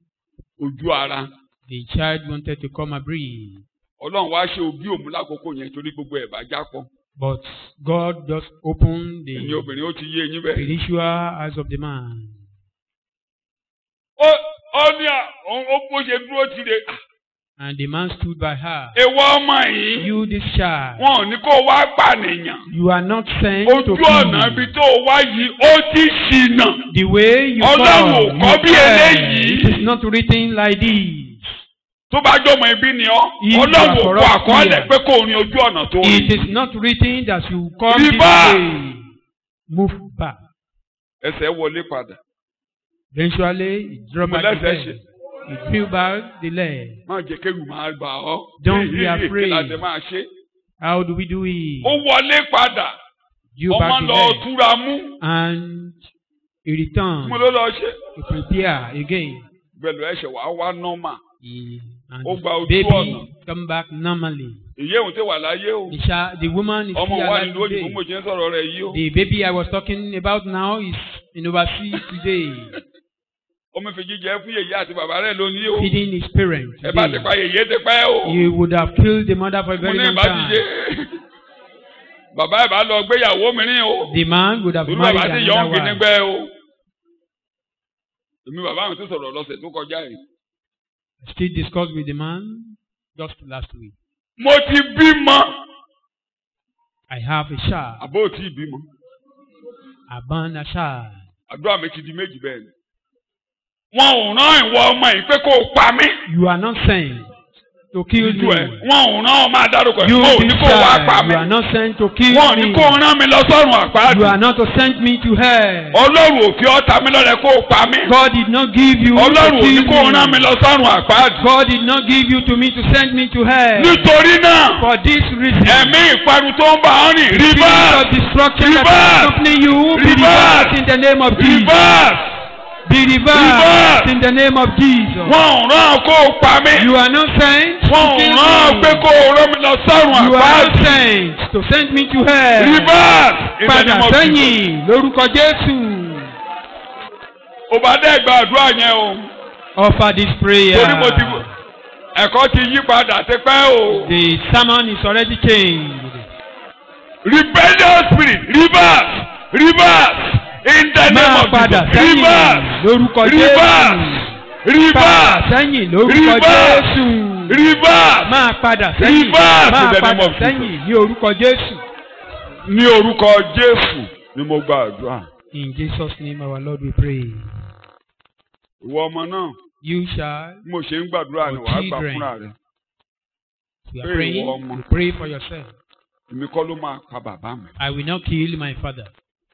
ojú ara. The child wanted to come and breathe. Ọlọ́run wá ṣe òbí òun lákòókò yẹn torí gbogbo ẹ̀ bá jápọ̀. But God just opened the ẹ̀yin obìnrin ó ti yé eyín bẹ́ẹ̀. spiritual eyes of the man. Ó ní bó ṣe dúró ti de. And the man stood by her. Èwo ọmọ yìí. You this child. Wọn ò ní kó wá pànìyàn. You are not sent to kill. Ojú ọ̀nà ibi tó wá yìí ó ti ṣìnà. The way you come. Ọlọ́run ò kọ́ bí eléyìí. It is not written like this. Tó bá jọmọ ibi ni ọ́, Ọlọ́run ò kọ àkọọ́lẹ̀ pé kò rin ojú ọ̀nà tó rí. It is not written that you come this way. Move back. Ẹsẹ̀ wọlé padà. Eventually, he dropped back the leg. He threw back the leg. Má jẹ́ kéwì máa gbà ọ́. Don't be afraid. Kí la ṣe máa ṣe? How do we do it? Ó wọlé padà. Ọmọ lọ túra mú. And he returned. Mo ló lọ ṣe. To prepare again. Bẹ̀rù ẹ̀ṣẹ̀ wá normal. And baby come back normally. Ìyé òun ti wà láyé o. The woman is still alive today. Ọmọ wa ni lóyún mo jẹ́ sọ̀rọ̀ rẹ̀ yìí o. The baby I was talking about now is in overseas today. Ọmọ fi jíjẹ fún yèyé àti bàbá rẹ̀ lónìí o. Feeding his parents. Ẹ bá ti pa yèyé ti pẹ́ o. He would have killed the mother for a very long time. Bàbá ẹ̀ bá lọ gbéyàwó mìíràn o. The man would have married another wife. Bàbá ti yọ̀ ń gbé o. Èmi bàbá mi ti sọ̀rọ̀ lọ́sẹ̀ tó kọjá yìí. Still discussed with the man just last week. Mo ti bímọ. I have a child. Àbó tí ì bímọ. I born a child. Àdúrà mi ti di méjì bẹ́ẹ̀ ni. Wọ́n ò rán ìwọ ọmọ yìí pé kó o pa mí. You are not sent to kill me. Wọ́n ò rán ọmọ adarúkọ you ẹ̀. Ní kó o wá pa mí. You are not sent to kill me. Wọ́n ní kó o rán mi lọ sọ́run àpáàdì. You are not to send me to hell. Ọlọ́run ò fi ọ̀tá mi lọ́rẹ kó o pa mí. God did not give you to kill me. Ọlọ́run ò ní kó o rán mi lọ sọ́run àpáàdì. God did not give you to me to send me to hell. Nítorí náà. For this reason. Ẹ̀mí ìparun tó ń bá ọ rìn. The spirit of destruction that is accompanying you. Be reversed in the name of Jesus. Be reversed in the name of Jesus. Wọ́n rán kó o pa mí. You are not sent to kill me. Wọ́n rán pé kó o rán mi lọ sọ́run àpáàdì. You are not sent to send me to hell. Reverse in the name of Jesus. Padà sẹ́yìn lórúkọ Jésù. Ó bá dẹ́ gba àdúrà yẹn o. Offer this prayer. Torí mo ti ẹ̀kọ́ ti yí padà ti pẹ́ o. The sermon is already changed. Rebellious spirit, reverse. In the name of Jesus, reverse, sẹ́yìn lórúkọ Jésù. Reverse, máa padà sẹ́yìn. Máa padà sẹ́yìn ní orúkọ Jésù. Ní orúkọ Jésù ni mo gba àdúrà. In Jesus' name our Lord we pray. Ìwọ ọmọ náà. You shall. Mo ṣe ń gbàdúrà ni wàá gbà fúnra rẹ. You are praying. You pray for yourself. Èmi kọ́ ló máa pa bàbá mi. I will not kill my father.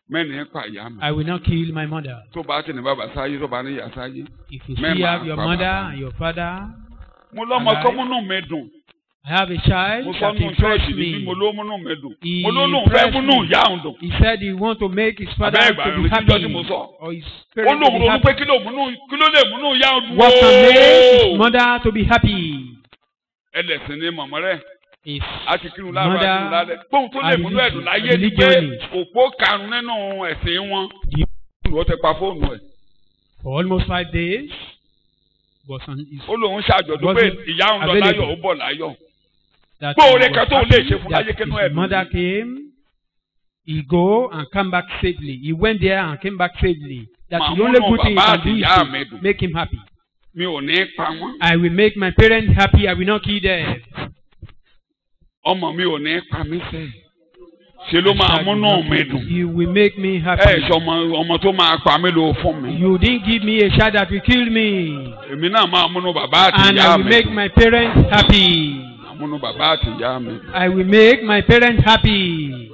Mẹ́ni pa ìyá mi. I will not kill my mother. Tó bá ti ní bàbá sáyé tó bá ní ìyá sáyé. If you still have your mother and your father. Mo lọ́mọ tó múnú mi dùn. I have a child that impressed me. Mo ló múnú mi dùn. Mo ló lóun fẹ́ múnú ìyá òun dùn. He said he want to make his father to be happy. Or his parents to be happy. Ó lóun ronú pé kí ló lè múnú ìyá òun dùn. What can make his mother to be happy? Ẹlẹ́sìn ni màmá rẹ̀. His mother gbóhùn tó lè múnú ẹ̀dùn láyé ni pé òpó karùn-ún nínú ẹ̀sìn wọn. Ó ti pa fóònù ẹ̀. For almost 5 days. Ó lóun ṣàjọ̀dún pé ìyá òun lọ láyọ̀ ó bọ̀ láyọ̀. Gbóòrè kan tó lè ṣe fún láyé kínú ẹ̀dùn. His mother came, he go and come back safely. He went there and came back safely. That the only good thing he can do is to make him happy. Mi ò ní pa wọ́n. I will make my parents happy. I will not kill them. Ọmọ mi ò ní pa mí sẹ́yìn. Ṣé ló máa múnú mi dùn? You will make me happy. Ẹ ṣe ọmọ tó máa pa mí ló fún mi. You didn't give me a child that will kill me. Èmi náà máa múnú bàbá àti ìyá mi. And I will make my parents happy. Múnú bàbá àti ìyá mi. I will make my parents happy.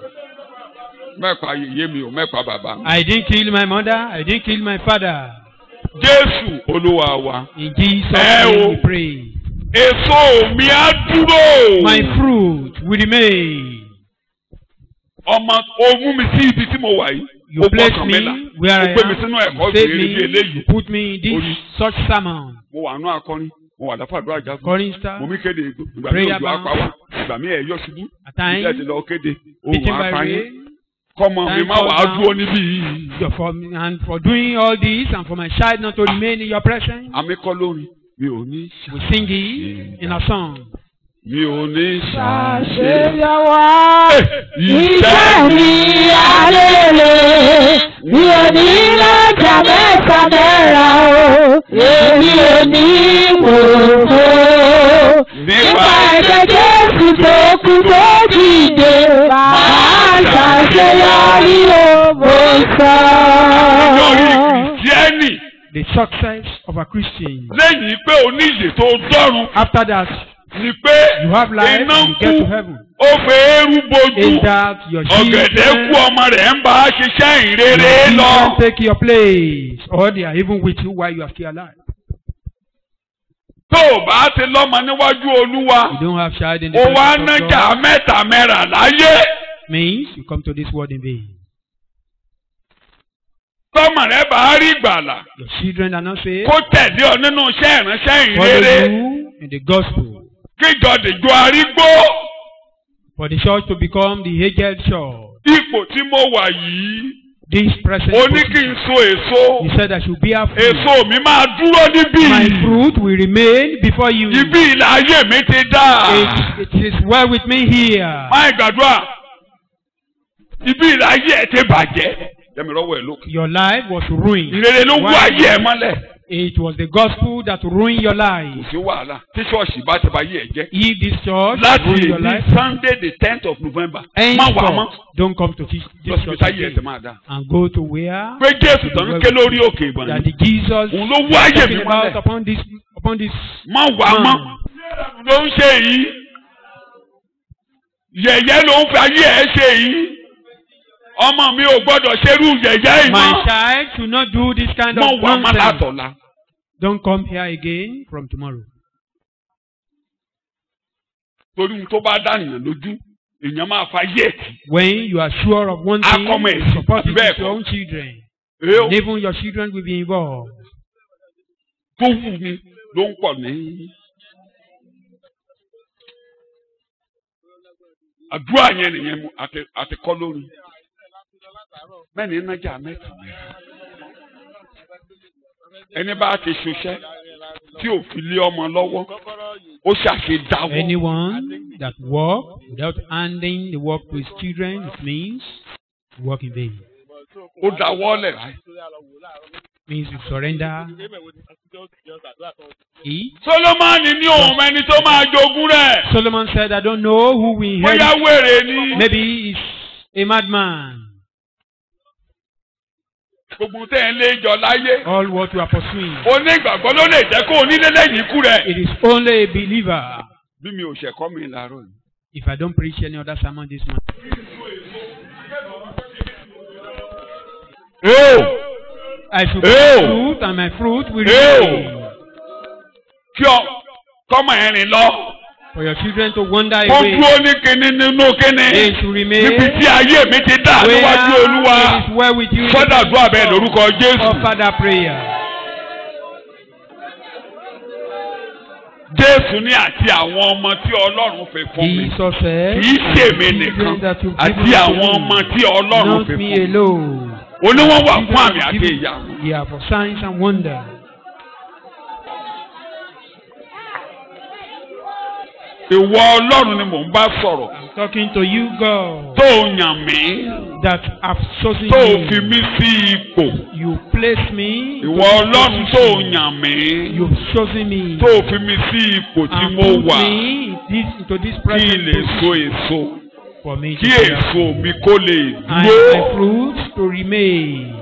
Mẹ́pa yèyé mi ò mẹ́pa bàbá mi. I didn't kill my mother. I didn't kill my father. Jésù Olúwa wa. In Jesus' name we pray. Èso mi á dúró. My fruit will remain. Ọmọ o mú mi sí ibi tí mo wà yìí. You place me where I am. Save me. You put me in this such sermon. Mo wà nú akọrin. Mo wà láfa àdúrà jáde. Calling star. Mo mi kéde ìgbà mi òjò apá wa. Ìgbà mi ẹ̀ yọ ṣubú. At times. Ìgbà tí lọ kéde. Ohun apáyín. Kọ́mọ mi má wàá dúró níbí. And for doing all this and for my child not to remain in your presence. Àmì kọ́ lórí mi ò ní. We sing it in a song. Mi ò ní ṣàṣeyọwọ́ iṣẹ́ mi alẹ́lẹ́ mi ò ní lọ́jà mẹ́ta mẹ́ra o èmi ò ní kòkó nípa ẹ̀jẹ̀ Jésù tó kú tó dìde máa ṣàṣeyọrí o mo sọ. The success of a Christian. Lẹ́yìn pé o ní ìyè tó dọ́run. After that. Ni pé iná kú ó fẹ́ eru bojú ọ̀gẹ̀dẹ̀ kú ọmọ rẹ̀ ń bá a ṣiṣẹ́ ìrere lọ. You can't take your place or they are even with you while you are still alive. Tó o bá ti lọ́mọ níwájú Olúwa, you don't have child in the presence of God. O wá nájà mẹ́ta mẹ́ra láyé. Means you come to this world in vain. Tọ́mọ rẹ̀ bá rí ìgbàlà. Your children are not saved. Kó tẹ̀lé ọ nínú iṣẹ́ ìránṣẹ́ ìrere. Follow you in the gospel. Kíjọ dìjọ arígbó. For the church to become the aged church. Ipò tí mo wà yìí. This present position. O ní kí n so èso. He said I should be a fruit. Èso mi máa dúró níbí. My fruit will remain before you. Ibi ìlà ayé mi ti dá. It is well with me here. Máa gbàdúrà. Ibi ìlà ayé ẹ ti bàjẹ́. Your life was ruined. Ìrere ló wú ayé ẹ mọ́lẹ̀. It was the gospel that ruined your life. Kò sí wàhálà. Tí ṣọ́ọ̀ṣì bá ti bá yé ẹ jẹ́. If this church ruined your life. Láti Sunday the 10th of November. Má wà mọ́. Don't come to this church again. And go to where. Pé Jésù tán ké lórí òkè ìbọn. That the Jesus. Òun ló wú ayé mi mọ́lẹ̀. Upon this. Má wà mọ́. Ló ń ṣe yìí. Yẹ̀yẹ́ ló ń fi ayé ẹ ṣe yìí. Ọmọ mi ò gbọ́dọ̀ ṣerú yẹ̀yẹ́ ìmọ̀. My child should not do this kind of nonsense. Mọ̀ wà má látọ̀la. Don't come here again from tomorrow. Torí ohun tó bá dànìyàn lójú, èèyàn máa fa yẹ̀tì. When you are sure of one thing, you support it with your own children. And even your children will be involved. Tó wù mí ló ń pọ̀ ní. Àdúrà yẹn nìyẹn àti kọ́ lórí. Mẹ́ni nájà mẹ́ta mẹ́ta. Ẹni bá ti ṣiṣẹ́ tí ò fi lé ọmọ lọ́wọ́, ó ṣàṣe dáwọ́. Anyone that work without handing the work to his children, it means work in vain. Ó dáwọ́ lẹ̀ ráì. Means you surrender. Solomoni ní òun ẹni tó máa jogún rẹ̀. Solomon said, I don't know who will inherit. Bóyá wèrè ni. Maybe he's a madman. Gbogbo tẹ̀ ń lé jọ láyé. All what you are pursuing. Onígbàgbọ́ ló lè jẹ́ kó onílé lẹ́yìn ikú rẹ̀. It is only a believer. Bí mi ò ṣẹ̀kọ́ mi láàárọ̀ ni. If I don't preach any other sermon this month. I should bear fruit and my fruit will remain. Kí ọ kọ́mọ ẹ̀rìn lọ. For your children to wander away. Ó dúró ní kíní nínú kíní. They should remain. Níbi tí ayé mi ti dà níwájú Olúwa. Where it is well with you. Fọ́dà àdúrà bẹ́ẹ̀ lórúkọ Jésù. Offer that prayer. Jésù ní àti àwọn ọmọ tí Ọlọ́run fi fún mi. Jesus said. Kì í ṣèmi nìkan àti àwọn ọmọ tí Ọlọ́run fi fún mi. Not me alone. Oníwọ̀n wà fún àmì àti ìyanu. Yeah, for signs and wonders. Ìwọ Ọlọ́run ni mò ń bá sọ̀rọ̀. I'm talking to you, God. Tó o yàn mí. That I've chosen you. Tó o fi mí sí ipò. You place me. Ìwọ Ọlọ́run tó o yàn mí. You've chosen me. Tó o fi mí sí ipò tí mo wà. And put me into this present position. Kí lè so èso. For me kí èso mi kó lè dúró. And my fruits to remain.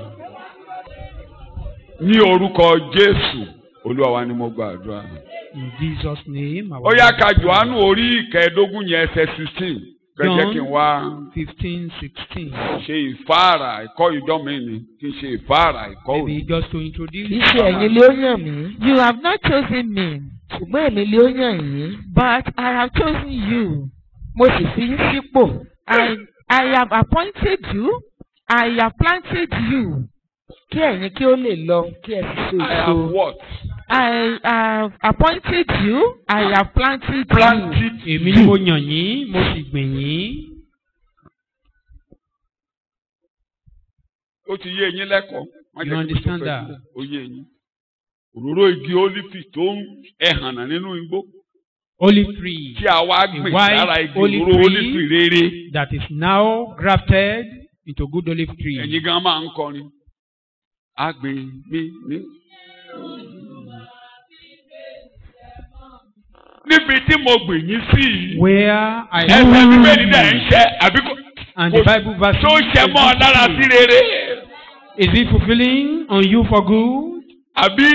Ní orúkọ Jésù, Olúwa wa ni mo gbàdúrà. In Jesus' name. Ó yá ka Jòhánù orí ìkẹẹ̀dógún yẹn ẹsẹ̀ 16. Kẹ̀jẹ́ kí n wá. 15:16. Ṣe ìfáàrà ẹ̀kọ́ ìjọ mi ni kí n ṣe ìfáàrà ẹ̀kọ́ òní. Maybe just to introduce. Kì í ṣe ẹ̀yin lé ó yàn mí. You have not chosen me. Ṣùgbọ́n èmi lé ó yàn yín. But I have chosen you. Mo sì fi yín sípò. I have appointed you. I have planted you. Kí ẹ̀yin kí ó lè lọ kí ẹ sì so èso. I have what? I have appointed you. I have planted you. Èmi ni mo yàn yín, mo sì gbìn yín. Ó ti yé eyín lẹ́kọ̀ọ́. You understand that? Ó yé eyín. Òróró igi ólífì tó ń ẹ̀hànà nínú igbó. Olive tree. Tí a wá gbìn lára igi òróró ólífì rere. That is now grafted into good olive tree. Ẹ̀yin gan máa ń kọrin. Àgbè mi ní. Níbi tí mo gbìn yín sí. Where I am. Ẹsẹ̀ Bíbélì náà ń ṣe àbíkó. And the Bible verse. Tó ṣe mọ́ ọ lára sí rere. Is it fulfilling on you for good? Àbí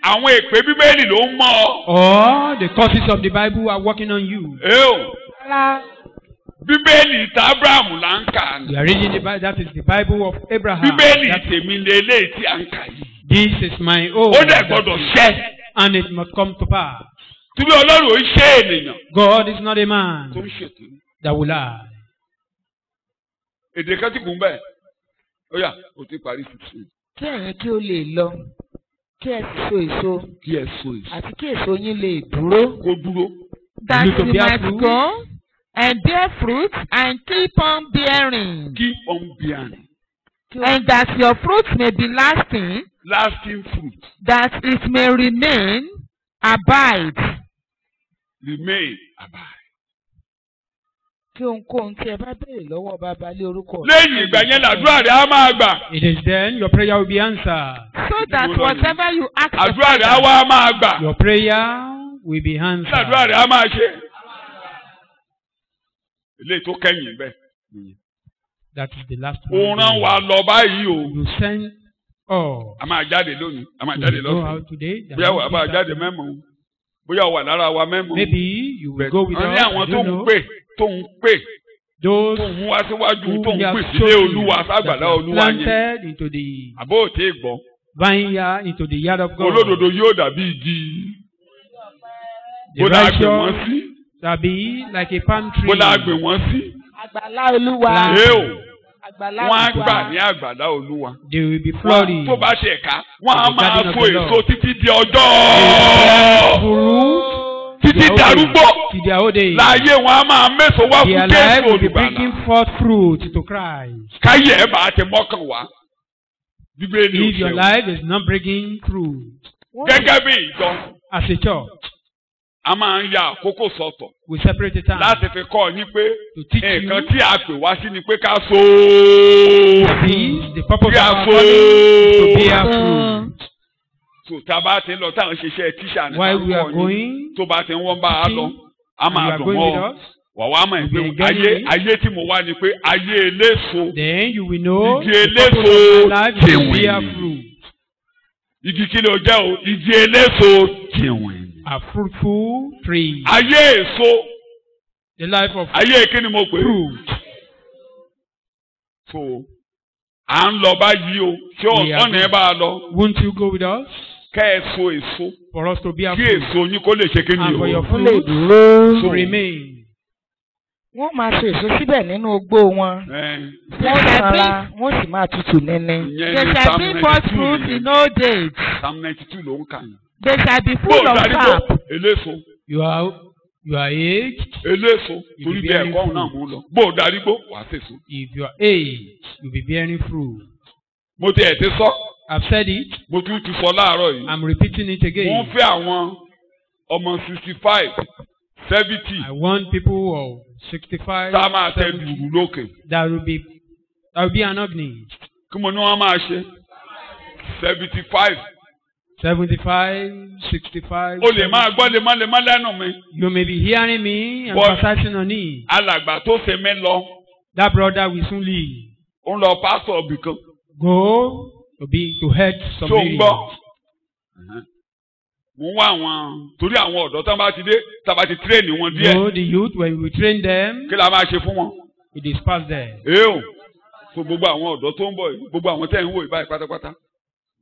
àwọn èpè Bíbélì ló ń mọ́ ọ. Or the curses of the Bible are working on you? Bíbélì tí Abraham là ń kà. We are reading the Bible. That is the Bible of Abraham. Bíbélì tèmi lè eléyìí tí a ń kà yìí. This is my own. Ó dẹ̀ gbọ́dọ̀ ṣẹ. And it must come to pass. Torí Ọlọ́run ò ń ṣe ènìyàn. God is not a man tó ń ṣètò. That will lie. Èdè kan ti kún bẹ́ẹ̀. Ó yá, o ti parí 16. Kí ẹ̀yin kí ó lè lọ, kí ẹ sì so èso. Kí ẹ so èso. Àti kí èso yín lè dúró. Kó dúró. That you might go and bear fruit and keep on bearing. Keep on bearing. And that your fruits may be lasting. Lasting fruit. That it may remain, abide. Remain, abide. Kí ohunkóhun tí ẹ bá béèrè lọ́wọ́ bàbá lé orúkọ. Lẹ́yìn ìgbà yẹn làdúrà rẹ̀ á máa gbà. It is then your prayer will be answered. So that whatever you ask for. Àdúrà rẹ̀ á wá máa gbà. Your prayer will be answered. Làdúrà rẹ̀ á máa ṣe. Ilé tó kẹ́yìn bẹ́ẹ̀. That is the last one. Ó rán wa lọ báyìí o. You send all. A máa jáde lónìí. A máa jáde go out today. Bóyá wà á bá jáde mẹ́mọ̀. Bóyá wà lára wa mẹ́mọ̀. Maybe you will go with us. Wọ́n ní àwọn tó ń pè. Tó ń pè. Those tó ń wá síwájú tó ń pè sílé Olúwa ságbàlá Olúwa yẹn. Planted into the. Àbó òtí gbọ́. Vineyard into the yard of God. Olódodo yóò dàbí igi. The righteous shall be like a palm tree. Bó la gbé wọn sí. Àgbàlá Olúwa. Wọ́n á gbà ní àgbàlá Olúwa. They will be flourishing. Tó bá ṣe ká, wọ́n á máa so èso títí di ọjọ́. Títí darúgbó. Láyé wọn á máa méso wá fún Jésù Olùgbàlà. Their life will be bringing forth fruit to Christ. Káyé ẹ̀ bá ti mọ́kàn wá. If your life is not bringing fruit. Gẹ́gẹ́ bí ìjọ. As a church. A máa ń ya àkókò sọ̀tọ̀. We separate the time. Láti fi kọ́ ọ ní pé nǹkan tí a pè wá sí ni pé ká so. The purpose of our calling to bear fruit. So tá a bá ti ń lọ táwọn ṣiṣẹ́ tíṣà ní while we are going. Tó bá ti ń wọ́n bá a lọ, a máa dùn mọ́. Wà wá mọ̀ pé ayé tí mo wá ni pé ayé eléso. Then you will know igi eléso tìwìn. Igi kí ló jẹ́ o? Igi eléso tìwìn. A fruitful tree. Ayé èso. The life of ayé kí ni mo pè? Fruit. So, à ń lọ báyìí o. Ṣé ọ̀nà ẹ bá a lọ? Won't you go with us? Kẹ́ ẹ so èso. For us to be a fruit. Kí èso yín kó lè ṣe kí ni o? And for your fruit to remain. Wọ́n máa so èso síbẹ̀ nínú ogbó wọn. Wọ́n sanra, wọ́n sì máa tutù nẹ́nẹ́. They shall bring forth fruit in old age. Psalm 92 ló ń kà yín. They shall be full of sap. Eléso. You are aged. Eléso. Torí bí ẹ̀kọ́ náà mú lọ. Bó o darí gbó, wàá sèso. If you are aged, you be bearing fruit. Mo ti ẹ̀ ti sọ. I've said it. Mo tún ti sọ láàárọ̀ yìí. I'm repeating it again. Wọ́n fẹ́ àwọn ọmọ 65, 70. I want people of 65. Tá a máa tẹ dùrù lókè. That will be an agony. Kí mo ní wọ́n máa ṣe? 75. 75, 65. O lè máa gbọ́ lemọ́lemọ́ lẹ́nu mi. You may be hearing me and emphasizing on it. Alàgbà tó ṣe mí lọ. That brother will soon leave. Ó ń lọ pásítọ̀ bìkan. Go to head some meetings. Tó ń gbọ́. Mo ń wá àwọn torí àwọn ọ̀dọ́ tá a bá ti tírèènì wọn díẹ̀. No, the youth when we train them. Kí la máa ṣe fún wọn? We disperse them. So gbogbo àwọn ọ̀dọ́ tó ń bọ̀ yìí, gbogbo àwọn tẹ̀ ń wò yìí báyìí pátápátá.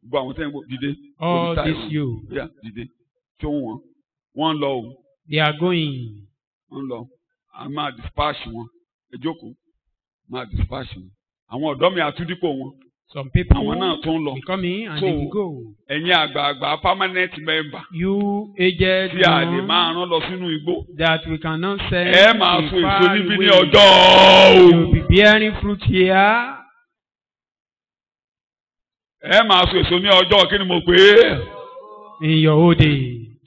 Gbogbo àwọn tẹ̀ ń wò dìde. All this you. Dìde. Tí wọ́n lọ o. They are going. Wọ́n lọ. A máa dispatch wọn. Ẹ jókòó. Máa dispatch wọn. Àwọn ọ̀dọ́ mi àtúndípò wọn. Some people àwọn náà tó ń lọ. will come in and they will go. Ẹ̀yin àgbààgbà permanent member. You aged tí a lè máa rán lọ sínú igbó. that we cannot send. Ẹ máa so èso níbí ní ọjọ́ o. You will be bearing fruit here. Ẹ máa so èso ní ọjọ́ kí ni mo pè é? In your old day.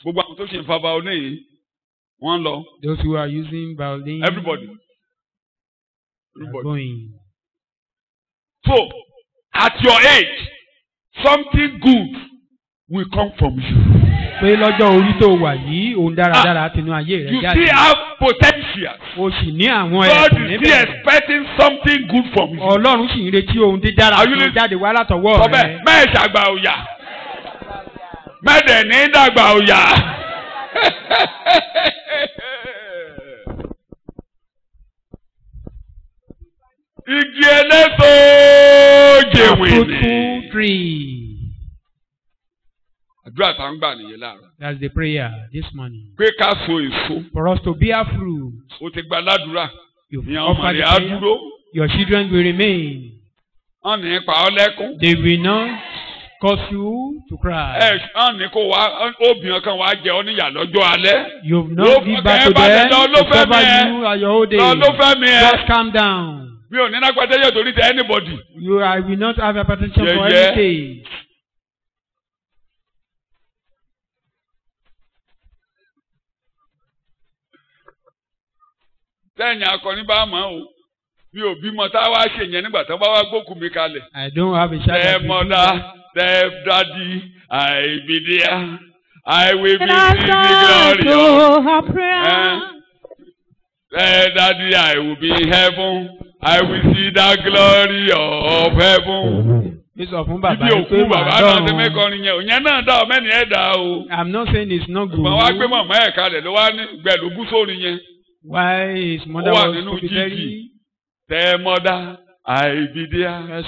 Gbogbo àwọn tó ṣe ń fa violin yìí, wọ́n lọ. Those who are using violin. Everybody. Going. So, at your age, something good will come from you. Pé lọ́jọ́ orí tó wà yìí, òun dáradára tinú ayé rẹ̀ jáde. You still have potential. O sì ní àwọn ẹ̀bùn níbẹ̀. God is still expecting something good from you. Ọlọ́run sì ń retí ohun dídára tó jáde wá látọwọ́ rẹ̀. Sọ́bẹ̀ mẹ́ẹ̀ ṣàgbà òyà. Mẹ́ẹ̀dẹ̀ ní dàgbà òyà. Igi eléso jèwìnì. Àdúrà tá ń gbà nìyẹn láàárọ̀. That's the prayer this morning. Pé ká so èso. For us to bear fruit. O ti gba ládùúrà. You've offered the prayer. Your children will remain. Wọ́n ní pa ọ́ lẹ́kún. They will not cause you to cry. Wọ́n ní kó wá obìnrin kan wá jẹ ọ́ níyà lọ́jọ́ alẹ́. You've not given back to them to cover you at your old age. Just calm down. Mi ò ní lágbàdé yóò torí tẹ anybody. I will not have hypertension for any case. Sẹ́yìn akọni bá mọ̀ o, mi ò bímọ tá a wá ṣe yẹn nígbà tó bá wá gbókùn mi kalẹ̀. I don't have a child. Step mother, step daddy, I be there, I will be singing glory. Step daddy, I will be in heaven, I will see the glory of heaven. Ibi òkú bàbá náà ti mẹ́kọrin yẹn, òyìn náà dá ọmọ ẹni ẹ̀ dá o. I'm not saying it's not good. Ìgbà wá gbé mọ̀mọ́ ẹ̀ kalẹ̀ ló wá ní gbẹ̀lúgún sórin yẹn. Why is mother was very? Tell mother, I be there. I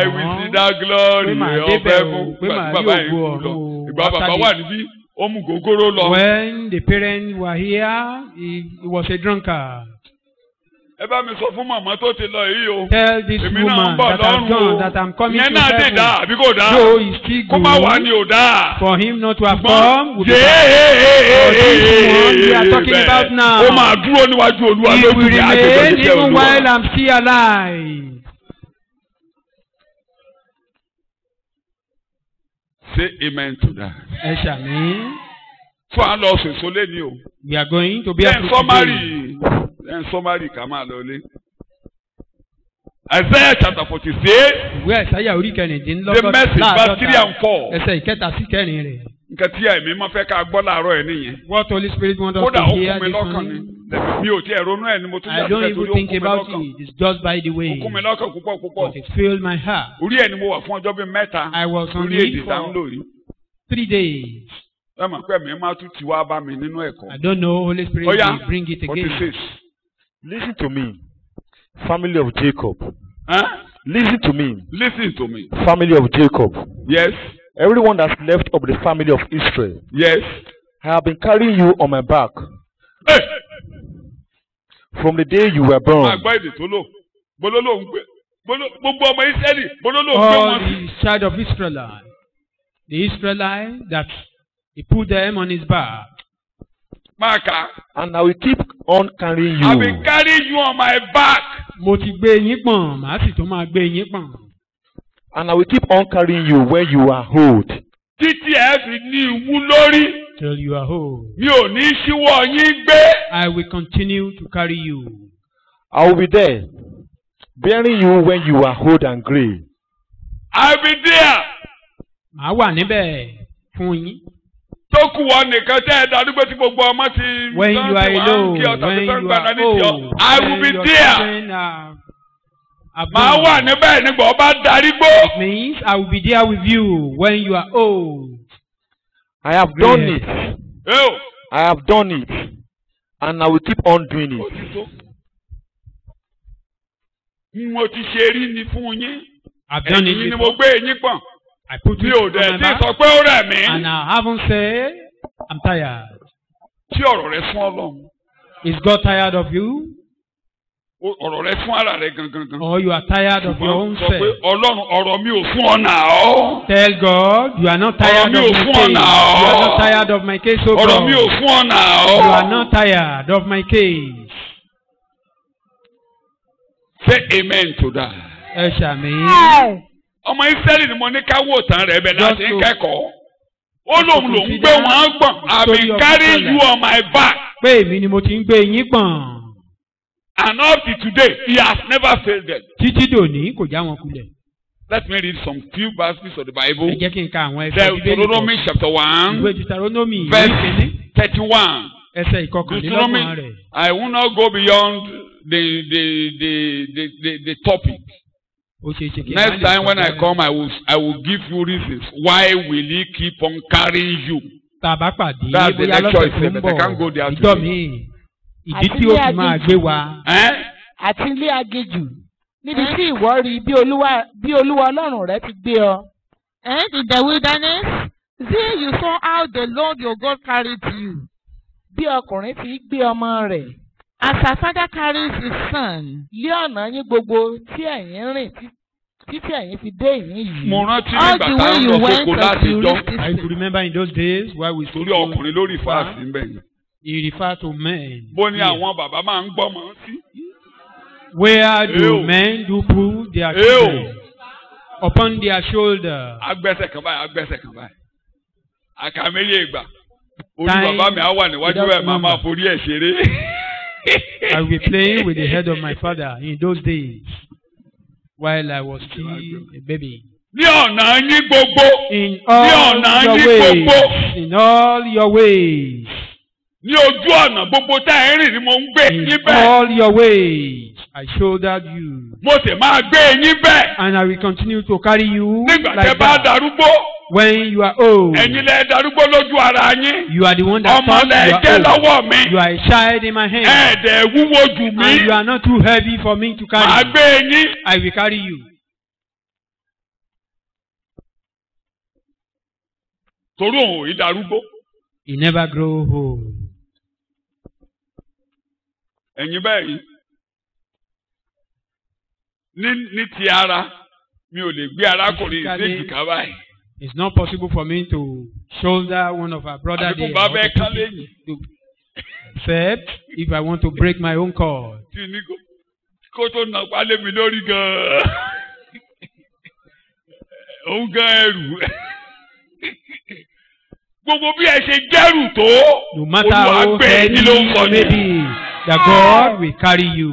will see that glory of heaven. Ìgbà bàbá wà níbí, ó mú gògóró lọ. When the parents were here, he was a drunkard. Ẹ bá mi sọ fún màmá tó ti lọ yìí o. Tell this woman that I'm gone, that I'm coming to heaven. Ìyẹn náà dé dá àbí kò dá? So he's still good. Kó má wà ní ò dá. For him not to have come. For this one we are talking about now. Ó máa dúró níwájú Olúwa lójú ní àgbègbè ìṣẹ́ Olúwa. Even while I'm still alive. Say amen to that. Ẹ ṣàmì. Fún à ń lọ sèso lé ní o. We are going to be a fruit today. Then somebody come out lole. Isaiah chapter 46. Ìwé Àìsáyà orí kẹrìndínlọ́gọ́ta. The message verse 3 and 4. Ẹsẹ̀ ìkẹta sí kẹrin rẹ̀. Nǹkan tí ẹ̀mí máa fẹ́ ká gbọ́ láàárọ̀ ẹ̀ nìyẹn. What Holy Spirit wants us to hear this morning. Mi ò tiẹ̀ ronú ẹ̀ ni mo tún I don't even think about it. It's just by the way. Ó kún mi lọ́kàn púpọ̀ púpọ̀. But it filled my heart. Orí ẹ̀ ni mo wà fún ọjọ́ bíi mẹ́ta. I was on leave for 3 days. Ẹ mọ̀ pé mi máa tún ti wá bá mi nínú ẹ̀kọ́. I don't know, Holy Spirit will bring it again. 46. Listen to me, family of Jacob. Huh? Listen to me. Listen to me. Family of Jacob. Yes. Everyone that's left of the family of Israel. Yes. I have been carrying you on my back. Hey. From the day you were born. All the child of Israel, the Israelite that he put them on his back. Maka. And I will keep on carrying you. I will carry you on my back. Mo ti gbé yín pọ̀n, màá sì tún máa gbé yín pọ̀n. And I will keep on carrying you when you are old. Títí ẹ fi ní ìwú lórí. Till you are old. Mi ò ní ṣíwọ́ yín gbé. I will continue to carry you. I will be there, bearing you when you are old and grey. I will be there. Màá wà níbẹ̀ fún yín. Tó kù wọ́n nìkan tẹ́ ẹ darúgbó tí gbogbo ọmọ ti. When you are alone, when you are old, I will be there. Màá wà níbẹ̀ nígbà ọba darúgbó. It means I will be there with you when you are old. I have done it. Oh. I have done it, and I will keep on doing it. Mo ti ṣe rí ni fún yín. I've done it before. Ẹ̀yin ni mo gbé yín pọ̀n. I put it on my back. Sọ pé ó rẹ̀ mí. And I haven't said I'm tired. Tí ọ̀rọ̀ rẹ fún Ọlọ́run. Is God tired of you? Ọ̀rọ̀ rẹ fún ara rẹ gangan. Or you are tired of your own self? Sọ pé Ọlọ́run ọ̀rọ̀ mi ò fún ọ nà ọ́. Tell God you are not tired of my case. You are not tired of my case, oh God. Ọ̀rọ̀ mi ò fún ọ nà ọ́. You are not tired of my case. Say amen to that. Ẹ ṣàmì. ọmọ Ísírẹ́lì ni mo ní ká wò tán rẹ̀ bẹ́ẹ̀ láti ń kẹ́kọ̀ọ́. Ó lóun ló ń gbé wọn gbọ̀n. I been carrying you on my back. Pé èmi ni mo ti ń gbé yín gbọ̀n. And up to today, he has never failed them. Títí dòní kò já wọn kulẹ̀. Let me read some few verses of the Bible. Ẹ jẹ́ kí n ka àwọn ẹsẹ̀ Bíbélì. Deuteronomy chapter 1. Ìwé Deuteronomy verse 31. Ẹsẹ̀ ìkọkànlélọ́gbọ̀n rẹ̀. I will not go beyond the topic. Next time when I come, I will give you reasons. Why will he keep on carrying you? Tàbá pàdé that's the lecture itself. I can't go there today. Ìdí tí ó fi máa gbé wa. Àti ilé aginjù níbi tí ìwọ rí bí Olúwa Ọlọ́run rẹ ti gbé ọ. And in the wilderness, there you saw how the Lord your God carried you. Bí ọkùnrin ti gbé ọmọ rẹ̀. As a father carries his son. Lé ọ̀nà yín gbogbo tí ẹ̀yin rìn títí ẹ̀yin fi dé ìyín yìí. Mo rántí nígbà táwọn lọ sóko láti jọ. I remember in those days while we torí ọkùnrin lórí fáàsì ń bẹ̀ yẹn. He referred to men. Bó ni àwọn bàbá máa ń gbọ́ mọ́ sí. Where do men do pull their children upon their shoulder? Agbẹ́sẹ̀ kan báyìí. Àkàméyé ìgbà. Orí bàbá mi á wà níwájú ẹ̀ máa máa forí ẹ̀ ṣeré. I will be playing with the head of my father in those days while I was still a baby. Ní ọ̀nà yín gbogbo. In all your ways. Ní ojú ọ̀nà gbogbo tá ẹ̀ ń rìn ni mo ń gbé yín bẹ́ẹ̀. In all your ways I shouldered you. Mo sì máa gbé yín bẹ́ẹ̀. And I will continue to carry you like that. Nígbà tẹ́ bá darúgbó. When you are old. Ẹ̀yin lẹ darúgbó lójú ara yín. You are the one that thought you are old. Ọmọ lẹ jẹ́ lọ́wọ́ mi. You are a child in my hand. Ẹ̀ẹ́dẹ̀ wúwo jù mí. And you are not too heavy for me to carry. Màá gbé yín. I will carry you. Torí òun ò rí darúgbó. He never grow old. Ẹ̀yin bẹ́ẹ̀ yìí. Ní ti ara, mi ò lè gbé arákùnrin ìdéjìká báyìí. It's not possible for me to shoulder one of our brothers there. Except if I want to break my own cord. Kó tó nà pálẹ̀ mi lórí gan-an. Òun gan ẹrù. Gbogbo bí ẹ ṣe jẹ́rù tó. No matter how heavy you may be, that God will carry you.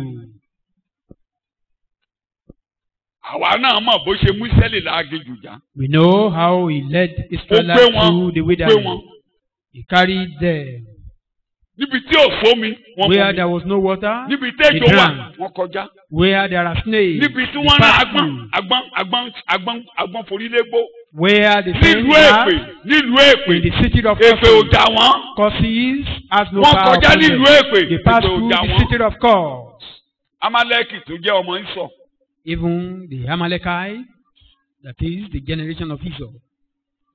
Àwa náà mọ̀ bó ṣe mú Ísírẹ́lì láginjù já. We know how he led Israel through the wilderness. He carried them. Níbi tí ò sómi, wọ́n mú mi. Where there was no water, níbi tí ejò wà, wọ́n kọjá. Where there are snakes, níbi tí wọ́n rán agbọ́n forílégbó. Where the snakes are, nílùú Èpè, in the city of Èpè ò jà wọ́n. Causes has no power. Wọ́n kọjá nílùú Èpè, they passed through the city of Cause. Amaleki tó jẹ́ ọmọ Ísọ̀. Even the Amalekite, that is the generation of Esau.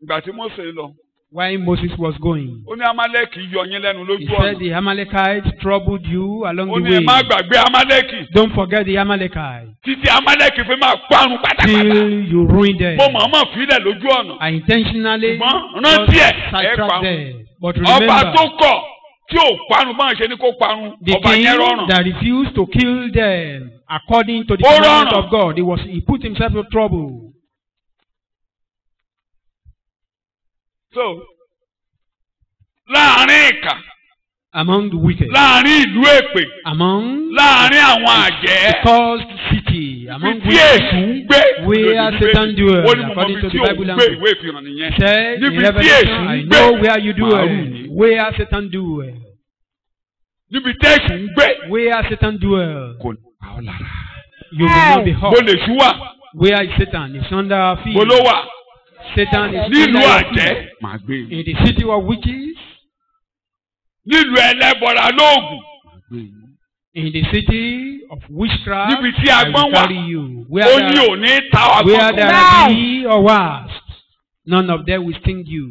Ìgbà tí Mósè lọ. While Moses was going, ó ní Amaleki yọ yín lẹ́nu lójú ọ̀nà. He said the Amalekites troubled you along the way. Ó ní ẹ má gbàgbé Amaleki. Don't forget the Amalekites. Títí Amaleki fi máa parun pátápátá. Till you ruin them. Mo mọ̀ọ́mọ̀ fílẹ̀ lójú ọ̀nà. I intentionally sidetrack them. But remember, ọba tó kọ̀ tí ò parun báwọn ṣe ní kó parun. Ọba yẹn rọrùn. The king that refused to kill them according to the commandment of God, he put himself in trouble. So, láàrin ìkà. Among the wicked. Láàrin ìlú Èpè. Láàrin àwọn àjẹ́. The cursed city. Among wicked. Ibi tí Èṣù ń gbé. Where Satan dwells. According to the Bible language. Said in Revelation, I know where you dwell. Where Satan dwells. Níbi tí Èṣù ń gbé. Where Satan dwells. You will not be hurt. Mo lè ṣú wà. Where is Satan? It's under our feet. Mo ló wà. Satan is nílùú àjẹ́. In the city of witches. Nílùú ẹlẹ́bọra lóògùn. In the city of witchcraft. Níbi tí agbọ́n wà. Ó ní òní ta ọgbọ́n. Where there are bee or wasps, none of them will sting you.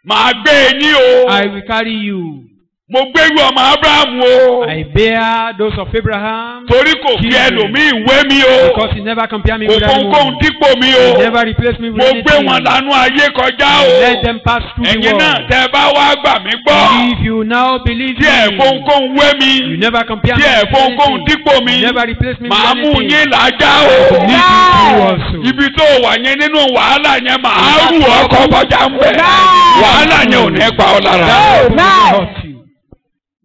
Màá gbé yín o. I will carry you. Mo gbé irú ọmọ Abraham o. I bear those of Abraham. Torí kò fi ẹlòmíì wé mi o. Because he never compare me with anyone. Kò dípò mi o. He never replace me with anything. Mo gbé wọn lánú ayé kọjá o. Let them pass through the world. Ẹ̀yin náà tẹ́ bá wá gbà mí gbọ́. If you now believe me. Tí ẹ̀ fónkóhun wé mi. You never compare me with anything. Tí ẹ̀ fónkóhun dípò mi. You never replace me with anything. Màá mú yín làájá o. Ibi tó wà yẹn nínú wàhálà yẹn màá rù ọkọ̀ kọjá ń bẹ̀. Wàhálà yẹn ò ní pa ọ́ lára.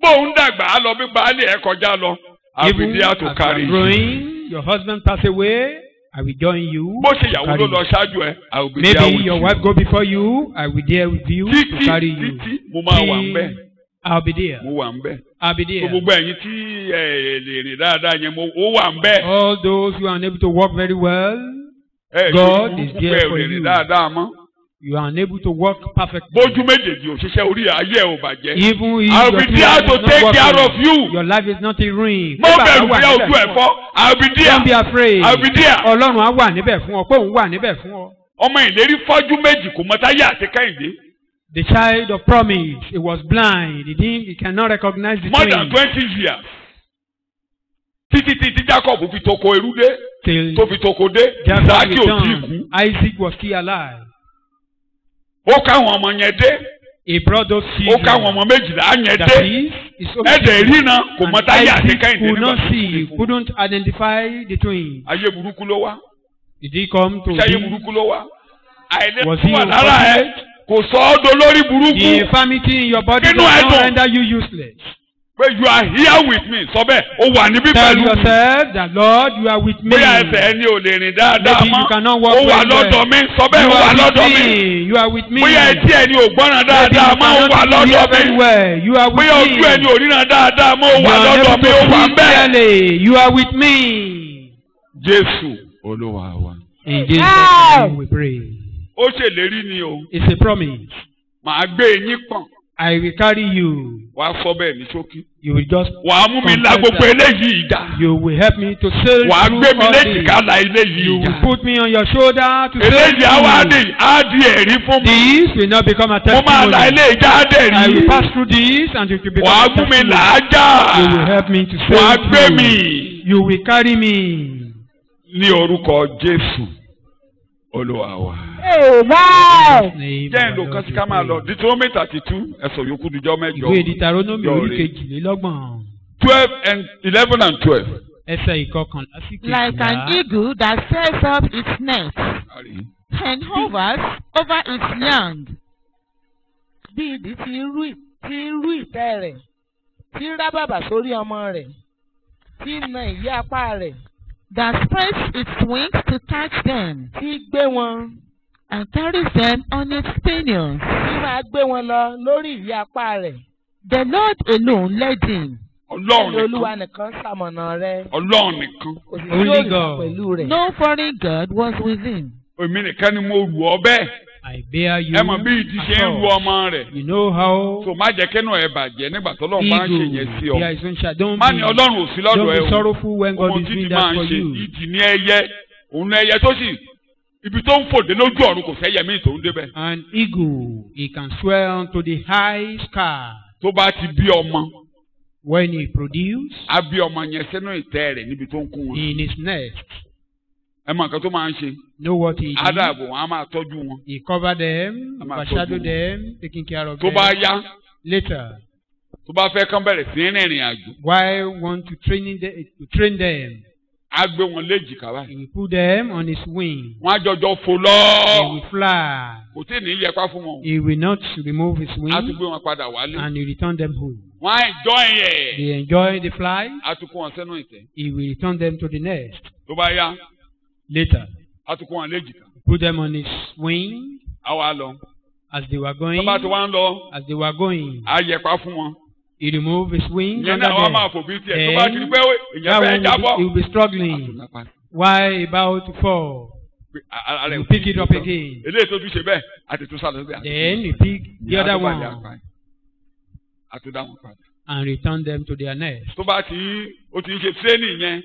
Bóun dàgbà á lọ bí baálé ẹ kọjá lọ. I will be there to carry you. Growing, your husband pass away, I will join you. Bó ṣe ìyàwó ló lọ ṣáájú ẹ, I will be there with you. Maybe your wife go before you, I will there with you to carry you. Títí mo máa wà ń bẹ̀. I'll be there. Mo wà ń bẹ̀. I'll be there. Gbogbo ẹ̀yin tí lè rìn dáadáa yẹn ó wà ń bẹ̀. All those who are unable to walk very well, God is there for you. You are unable to work perfectly. Bójú méjèèjì òṣìṣẹ́ orí ayé ò bàjẹ́. Even if I will be there to take care of you. Your life is not in ruin. Mo bẹ̀rù bí ojú ẹ̀ fọ́. I will be there. Don't be afraid. I will be there. Ọlọ́run á wà níbẹ̀ fún ọ, pé òun wà níbẹ̀ fún ọ. Ọmọ ìlérí fọ́jú méjì kò mọ Táyé àti Kẹ́hìndé. The child of promise, he was blind. He cannot recognize the more than 20 years. Títí Jacob fi toko eru dé. Tó fi toko dé. Isaac ò tí kú. Isaac was still alive. Ó káwọn ọmọ yẹn dé. He brought those children. Ó káwọn ọmọ méjìlá yẹn dé. Ẹ̀dẹ̀ rí náà kò mọ Táyé àti Kẹ́hìndé nígbà tó kú. He couldn't identify the twins. Ayé burúkú ló wá. Did he come to be? Ayé burúkú ló wá. Was he unfortunate? Kò sọ ọ́ dolórí burúkú. The infirmity in your body does not render you useless. But you are here with me. Sọ bẹ́ẹ̀, o wà níbí pẹ̀lú mi. Tell yourself that Lord, you are with me. Bóyá ẹsẹ̀ ẹni ò lè rìn dáadáa mọ́. Maybe you cannot walk well. O wà lọ́dọ̀ mi. Sọ bẹ́ẹ̀, o wà lọ́dọ̀ mi. You are with me. Bóyá etí ẹni ò gbọ́ràn dáadáa mọ́. O wà lọ́dọ̀ mi. You are with me. Bóyá ojú ẹni ò ríran dáadáa mọ́. O wà lọ́dọ̀ mi. O wà bẹ́ẹ̀. You are with me. Jésù Olúwa wa. In Jesus' name we pray. Ó ṣèlérí ni o. It's a promise. Màá gbé yín pọ̀n. I will carry you. Wàá sọ bẹ́ẹ̀ ní ṣókí. You will just. Wàá mú mi la gbogbo eléyìí ìjà. You will help me to sail through Wàá all gbé mi léjìká la eléyìí ìjà. You will put me on your shoulder to sail through. Eléyìí á di ẹ̀rí fún mi. This will not become a testimony. Mo máa la eléyìí já dẹ̀ rí. I will pass through this and it will become a testimony. Wàá mú mi là á já. You will help me to sail through. Wàá gbé mi. You will carry me. Ní orúkọ Jésù Olúwa wa. Jẹ́ ìlú kan sí ká máa lọ. Deuteronomy 32 ẹ̀sọ̀ yòókù dijọ́ mẹ́jọ. Ìwé Deuteronomy orí kejìlélọ́gbọ̀n. 11 and 12. Ẹsẹ̀ ìkọkànlá sí kejìlá. Like an eagle that sets up its nest and hovers over its young. Bí ìdí ti rú ìtẹ́ rẹ̀, tí rá bàbà sórí ọmọ rẹ̀, tí na ìyẹ́ apá rẹ̀. That spreads its wings to catch them. Tí gbé wọn. And carries them on its pinions. Tí máa gbé wọn lọ lórí ìyẹ́ apá rẹ̀. The Lord alone led him. Ọlọ́run nìkan. Olúwa nìkan ṣamọ̀nà rẹ̀. Ọlọ́run nìkan. Kò sí yóò rìn pẹ̀lú rẹ̀. No foreign God was with him. Èmi nìkan ni mo rù ọ bẹ́ẹ̀. I bear you. Ẹ mọ̀ bí ìdí ṣe ń ru ọmọ rẹ̀. You know how. So má jẹ́ kẹ́nu ẹ̀ bàjẹ́ nígbà tó lọ́run bá ń ṣe yẹn sí ọ. Don't má ní Ọlọ́run ò sí lọ́dọ̀ ẹ o. Don't be sorrowful when God is doing that for you. Ìdí ní ẹyẹ, òun ní ẹyẹ tó sì ibi tó ń fòdé lójú ọ̀run kò sẹ́yẹ mí tó ń débẹ̀. An eagle, he can swell to the high sky. Tó bá ti bí ọmọ. When he produce. A bí ọmọ yẹn sínú ìtẹ́ rẹ̀ níbi tó ń kún wọn. In his nest. Ẹ mọ nǹkan tó máa ń ṣe. Know what he did? Ádàbò wọn á máa tọ́jú wọn. He covered them, overshadowed them, taking care of them. Tó bá yá. Later. Tó bá fẹ́ kán bẹ̀rẹ̀ sí ní ìrìn àjò. Why want to train them? Á gbé wọn léjìká báyìí. He will put them on his wing. Wọ́n á jọjọ fò lọ. He will fly. Kò tí ì ní yẹpá fún wọn. He will not remove his wing. Á tún gbé wọn padà wálé. And he return them home. Wọ́n á enjoy ẹ̀. They enjoy the flight. Á tún kó wọn sẹ́nu ìtẹ́. He will return them to the nest. Tó bá yá. Later. Á tún kó wọn léjìká. Put them on his wing. Á wá lọ. As they were going. Tó bá ti wá ń lọ. As they were going. Á yẹpá fún wọn. He removed his wing. Ìyẹn náà wọ́n máa fò bí tiẹ̀. Tó bá ti rí pé ìyẹn fẹ́ jábọ́. He will be struggling. Why about to fall? You pick it up again. Eléyìí tó tún ṣe bẹ́ẹ̀, àti tún sálọ bẹ́ẹ̀. Then you pick the other one. Àti dá wọn padà. And return them to their nest. Tó bá ti ó ti ń ṣe tírénì yẹn,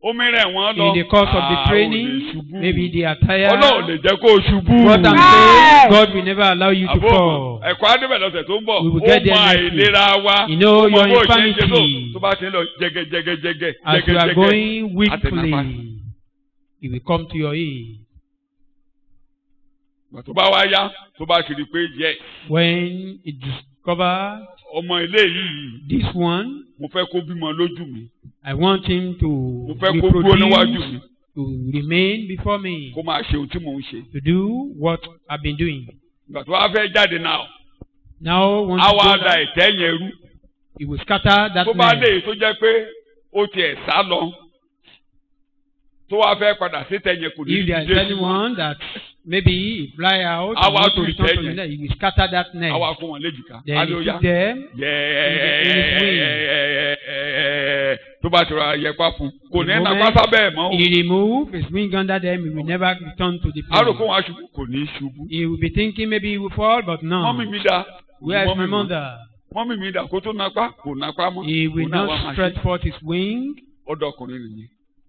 Omi rẹ̀ wọ́n lọ. In the course of the training, maybe they are tired. Ọlọ́run lè jẹ́ kó o ṣubú. What I'm saying, God will never allow you to fall. Ẹ̀kọ́ Adébẹ̀ lọ́sẹ̀ tó ń bọ̀. We will get there next week. You know your infirmity. Tó bá ti ń lọ jẹgẹjẹgẹjẹgẹ. As you are going weakly, it will come to your aid. Tó bá wá yá, tó bá kiri pé yes. When it discovered ọmọ ilé yìí. This one. Mo fẹ́ kó bímọ lójú mi. I want him to mo fẹ́ kó gbó níwájú mi. To remain before me. Kó máa ṣe ohun tí mò ń ṣe. To do what I've been doing. Ìgbà tó wá fẹ́ jáde now. Now once you go down. Àwa da ìtẹ́ yẹn rú. He will scatter that man. Tó bá lè tó jẹ́ pé ó tiẹ̀ sá lọ. Tó wá fẹ́ padà sí tẹ̀yẹ kò ní í If there is anyone that maybe he fly out and want to return to the net, he will scatter that net. Àwa fún wọn léjìká. Then he took them in his wing. Tó bá ti ra yẹpa fún kò ní ẹ̀nà pátá bẹ́ẹ̀ mọ́. He remove his wing under them, he will never return to the plane. Àrò fún wa ṣubú kò ní í ṣubú. He will be thinking maybe he will fall, but no. Mọ́mí mi dá. Where is my mother? Mọ́mí mi dá kó tó napá kò napá mọ́. He will not stretch forth his wing. Ọ̀dọ̀ ọkùnrin nìyí.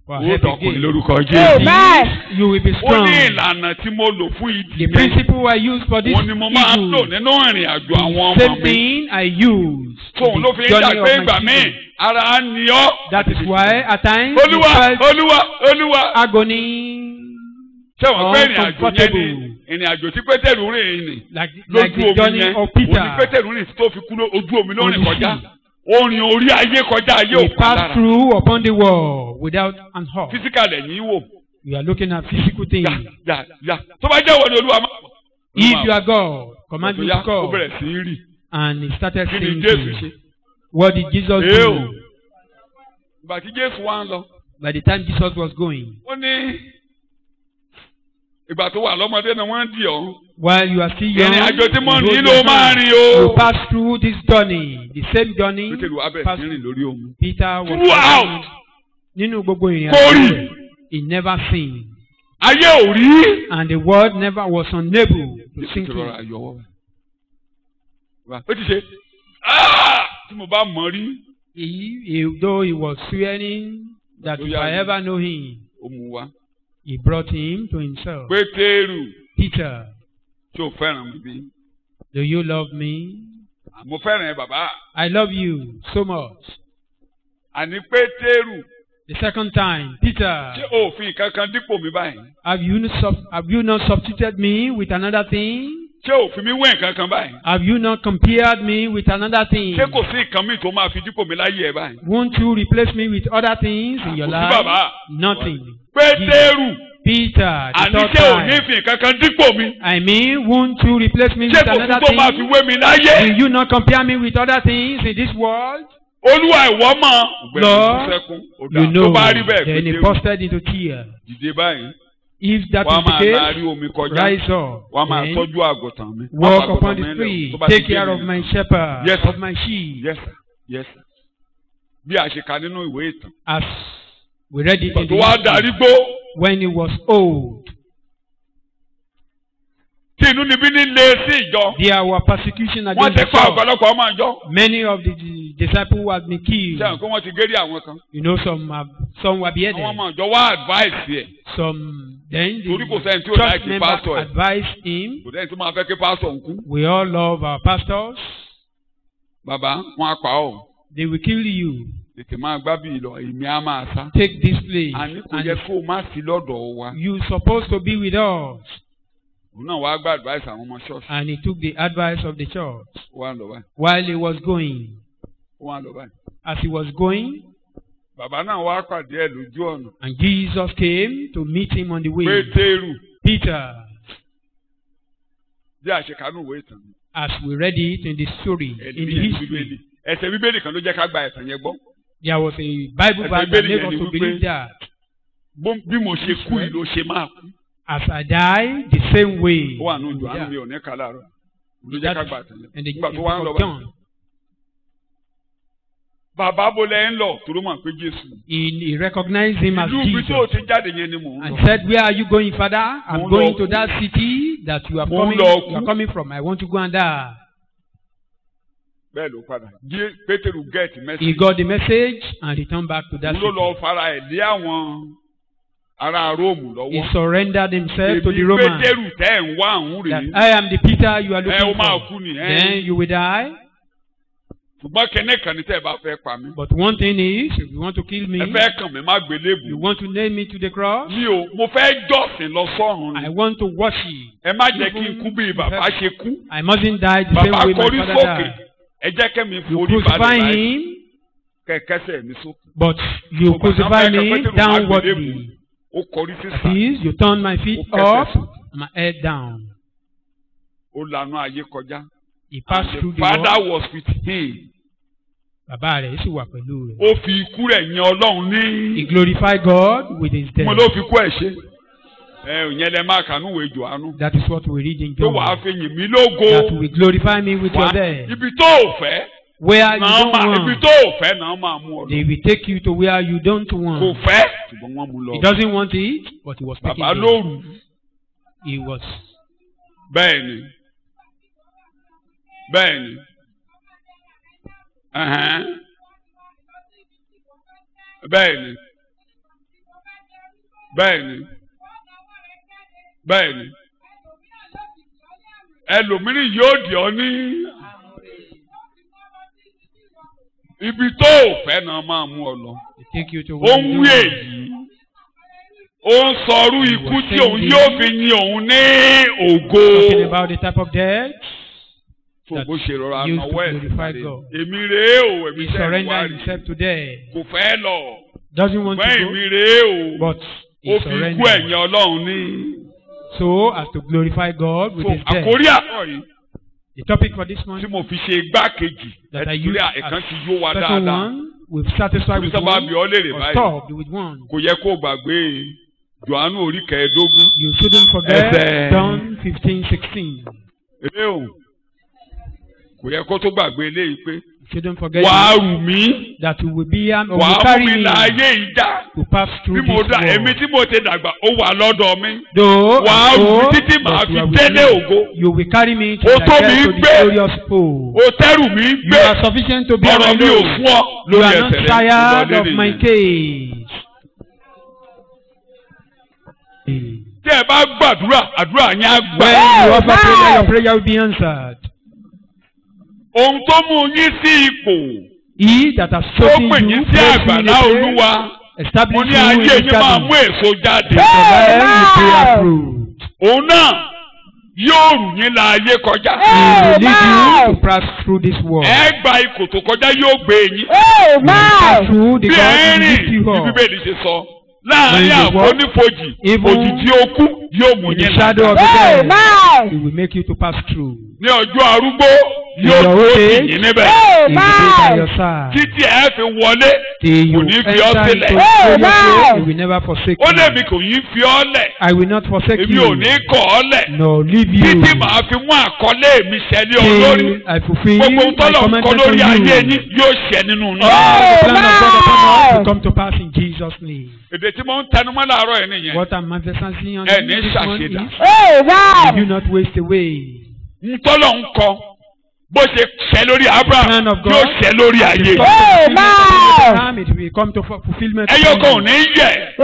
Ó dọkùnrin lórúkọ Jésù. You will be strong. Ó ní ìlànà tí mo lò fún ìdí. The principle I use for this eagle. Wọ́n ni mo máa ń lò nínú ìrìn àjò àwọn ọmọ mi. Same thing I use. Tóun ló fi ń jà pé ìgbà míì ara ń ní ọ́. That is why at times Olúwa. Agony. Ṣé wọ́n pé ìrìn àjò yẹn ni ìrìn àjò tí Pétérù rìn ní. Lójú omi yẹn òní Pétérù rìn tó fi kú ojú omi ló rìn kọjá. Orin orí ayé kọjá ayé òkú lára. We pass through upon the wall without an halt. Physical ẹ̀yìn wò. We are looking at physical things. Tó bá jẹ́ wọ́n ni Olúwa máa. If you are God, command me to call. Ó bẹ̀rẹ̀ sí í rì. And he started saying, Jésù. What did Jesus do? Ìgbà tí Jésù wá ń lọ. By the time Jesus was going. Ó ní ìgbà tó wà lọ́mọdé náà wọ́n ń dì ọ́. While you are still young, ìrìn àjò tí mo ní ló máa rìn o. You pass through this journey, the same journey. Pétérù wá bẹ̀rẹ̀ sí rìn lórí omi. Peter was throughout. Nínú gbogbo ìrìn àjò, he never sinned. Ayé ò rí. And the world never was unable to sink him. Ó ti ṣe tí mo bá mọ̀ rí. Though he was swearing that if I ever know him, ó mú wá. He brought him to himself. Pétérù. Peter. Ṣé o fẹ́ràn mi bí? Do you love me? Mo fẹ́ràn ẹ bàbá. I love you so much. Àní Pétérù. The second time, Peter. Ṣé òfin kankan dípò mi báyìí? Have you not substituted me with another thing? Ṣé òfin mi wẹ̀ kankan báyìí? Have you not compared me with another thing? Ṣé kò sí nǹkan mi tó máa fi dípò mi láyé ẹ báyìí? Won't you replace me with other things in your life? Bàbá. Nothing. Pétérù. Peter, the third time. Àní ṣé ò ní fi kankan dípò mi? I mean, won't you replace me with another Ṣé kò thing? tó máa fi wé mi láyé? Will you not compare me with other things in this world? Olúwa ìwọ mọ̀. Lord, you know. Then he busted into tears. Dìde báyìí. If that is the case, rise up. Walk upon the street. Take care of my shepherd, yes, of my sheep. Yes, sir. Yes, sir. Bí a ṣe kà nínú ìwé ìtàn. As we read it in the history, when he was old. Tí inú níbí ní lé sí ìjọ. There were persecution against the church. Wọ́n ti pa ọ̀pọ̀lọpọ̀ ọmọ ìjọ. Many of the disciples who had been killed. Ṣé àǹkó wọ́n ti gérí àwọn kan? You know, some were beheaded. Àwọn ọmọ ìjọ wá advice yẹ. Then the church members advised him. Kò sẹ́ni tó máa fẹ́ kí pásítọ̀ ń kú. We all love our pastors. Bàbá, wọ́n á pa ọ́. They will kill you. Tètè máa gbá bí ìlọ, èmi á máa sá. Take this place. Àní kò yẹ kó o má sí lọ́dọ̀ wa. You supposed to be with us. Òun náà wàá gba advice àwọn ọmọ church. And he took the advice of the church. Wọ́n á lọ báyìí. While he was going. Wọ́n á lọ báyìí. As he was going. Bàbá náà wá pàdé ẹ̀ lójú ọ̀nà. And Jesus came to meet him on the way. Pétérù. Peter. Bí a ṣe kánú ìwé ìtàn. As we read it in the story, in the history. Ẹsẹ̀ Bíbélì kan ló jẹ́ ká gba ẹ̀sán yẹn gbọ́. There was a Bible verse that made us to believe that. Bí mo ṣe kú yìí ló ṣe máa kú. As I die, the same way. Ó wà nínú ìjọ àánú mi ò ní ká láàárọ̀. Ló jẹ́ ká gba ẹ̀sán yẹn. Nígbà tó wá ń lọ báyìí. Bàbá bo lẹ ń lọ torí mọ̀ pé Jésù. He recognized him as Jesus. Ìlú ibi tó ti jáde yẹn ni mò ń lọ. And said, where are you going, Father? I'm going to that city that you are coming from. I want to go and die. bẹ́ẹ̀ ló padà. Pétérù get message. He got the message and returned back to that city. Ló lọ fara ẹ̀ lé àwọn ará Róòmù lọ́wọ́. He surrendered himself to the Romans. Pétérù tẹ́ ń wá òun rèé. That I am the Peter you are looking for. Ẹ o máa kú ni. Then you will die. Ṣùgbọ́n kẹ́nẹ́ kan ní tẹ́ ẹ bá fẹ́ pa mí. But one thing is, if you want to kill me, ẹ fẹ́ kàn mí má gbélébùú. You want to nail me to the cross? Mo fẹ́ jọ́sìn lọ sọ́run ni. I want to worship. Ẹ má jẹ́ kí n kú bí bàbá ṣe kú. I mustn't die the same way my father died. Bàbá korí sókè. Ẹ jẹ́ kẹ́mi forí balẹ̀ báyìí. Kẹ̀kẹ́sẹ̀ mi sókè. But you crucify me downwardly. Ó kọrí sí sá. That is, you turn my feet up and my head down. Ó lànà ayé kọjá. He passed through the world. Father was with him. Bàbá rẹ̀ sì wà pẹ̀lú rẹ̀. Ó fi ikú rẹ̀ yin Ọlọ́run ní. He glorified God with his death. Mo ló fi kú ẹ̀ ṣe. Ìyẹn lẹ máa kànú ìwé Jòhánù. That is what we read in John. Tó wàá fi yìn mí lógo. That will glorify me with your death. Ibi tó o fẹ́. Where you don't want. Ibi tó o fẹ́ náà máa mú ọ lọ. They will take you to where you don't want. Kò fẹ́. Ṣùgbọ́n wọ́n mú lọ. He doesn't want it, but he was taking it. Bàbá lóru. He was. Bẹ́ẹ̀ni. Bẹ́ẹ̀ni. Bẹ́ẹ̀ni. Bẹ́ẹ̀ni. Bẹ́ẹ̀ni. Ẹlòmíràn yóò dì ọ́ ní ibi tó o fẹ́ náà máa mú ọ lọ. Ó ń wí èyí. Ó ń sọrú ikú tí òun yóò fi yin òun ní ògo. Talking about the type of death. Fún bó ṣe rọra náwó ẹ̀ sílẹ̀. Èmi rèé o, èmi tẹ́ ẹ̀ wá rí. He surrendered himself to death. Kò fẹ́ lọ. Doesn't want to go. Èmi rèé o. But he surrendered. Ó fi ikú ẹ̀yìn Ọlọ́run ní. So as to glorify God with his death. Àkórí àkọ́ yìí. The topic for this morning. Tí mo fi ṣe igbákejì. That I use ẹ̀kan ti yó wa dáadáa. We've satisfied with one. Or stopped with one. Kò yẹ kó gbàgbé Jòhánù orí kẹẹ̀ẹ́dógún. You shouldn't forget John 15:16. Kò yẹ kó tó gbàgbé eléyìí pé. Shouldn't forget wàá rù mí. That you will be an wàá mú mi láàyè ìjà. To pass through this world. Èmi tí mo ti dàgbà ó wà lọ́dọ̀ mi. Though wàá rù mí títí màá fi délé ògo. You will carry me to the glorious pole. O tẹ́rù mi gbé. You are sufficient to be ọ̀rọ̀ mi ò fún ọ lórí ẹsẹ̀ rẹ. You are not tired of my case. Tí ẹ bá gbàdúrà, àdúrà yẹn á gbà. When you offer prayer, your prayer will be answered. Ohun tó mú yín sí ipò. He that has chosen you, ó pè yín sí àgbàlá Olúwa. Mo ní ayé yín máa mú èso jáde. Òun náà yóò rù yín la ayé kọjá. He will lead you to pass through this world. Ẹ gba ikò tó kọjá yóò gbé yín. Bí ẹ rìn ní Bíbélì ṣe sọ. Láàárín àfonífojì, òjìji okú yóò mú yín lára. He will make you to pass through. Ní ọjọ́ arúgbó yóò tó yín níbẹ̀. Títí ẹ fi wọlé kò ní fi ọ́ sílẹ̀. He will never forsake you. Ó lè mi kò yín fi ọ́ lẹ̀. I will not forsake you. Èmi ò ní kọ̀ ọ́ lẹ̀. No, leave you. Títí màá fi mú àkọlé mi ṣẹ ní olórí. I fulfill gbogbo ntọ́lọ̀ kọ lórí ayé yín yóò ṣẹ nínú náà. The plan of God upon us will come to pass in Jesus' name. Èdè tí mo ń tẹnumọ́ láàárọ̀ ẹ̀ nìyẹn. What I'm emphasizing on this one is, do not waste away. Ntọ́lọ̀ ń kọ bó ṣe ṣẹ lórí Abraham yóò ṣẹ lórí ayé. It will come to fulfilment. Ẹyọkọ ò ní yẹ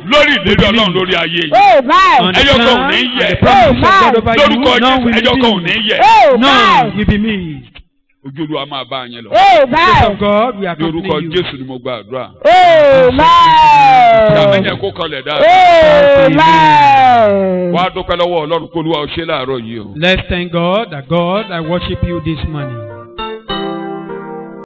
lórí ìlérí Ọlọ́run lórí ayé yìí. Ẹyọkọ ò ní yẹ lórúkọ Jésù. Ẹyọkọ ò ní yẹ. None will be missed. Ojú Olúwa máa bá yẹn lọ. Lórúkọ Jésù ni mo gba àdúrà. Amen. Ìyá kó kọlẹ̀ dáa. Wá dúpẹ́ lọ́wọ́ Ọlọ́run kó Olúwa ó ṣe láàárọ̀ yìí o. Let's thank God that God I worship you this morning.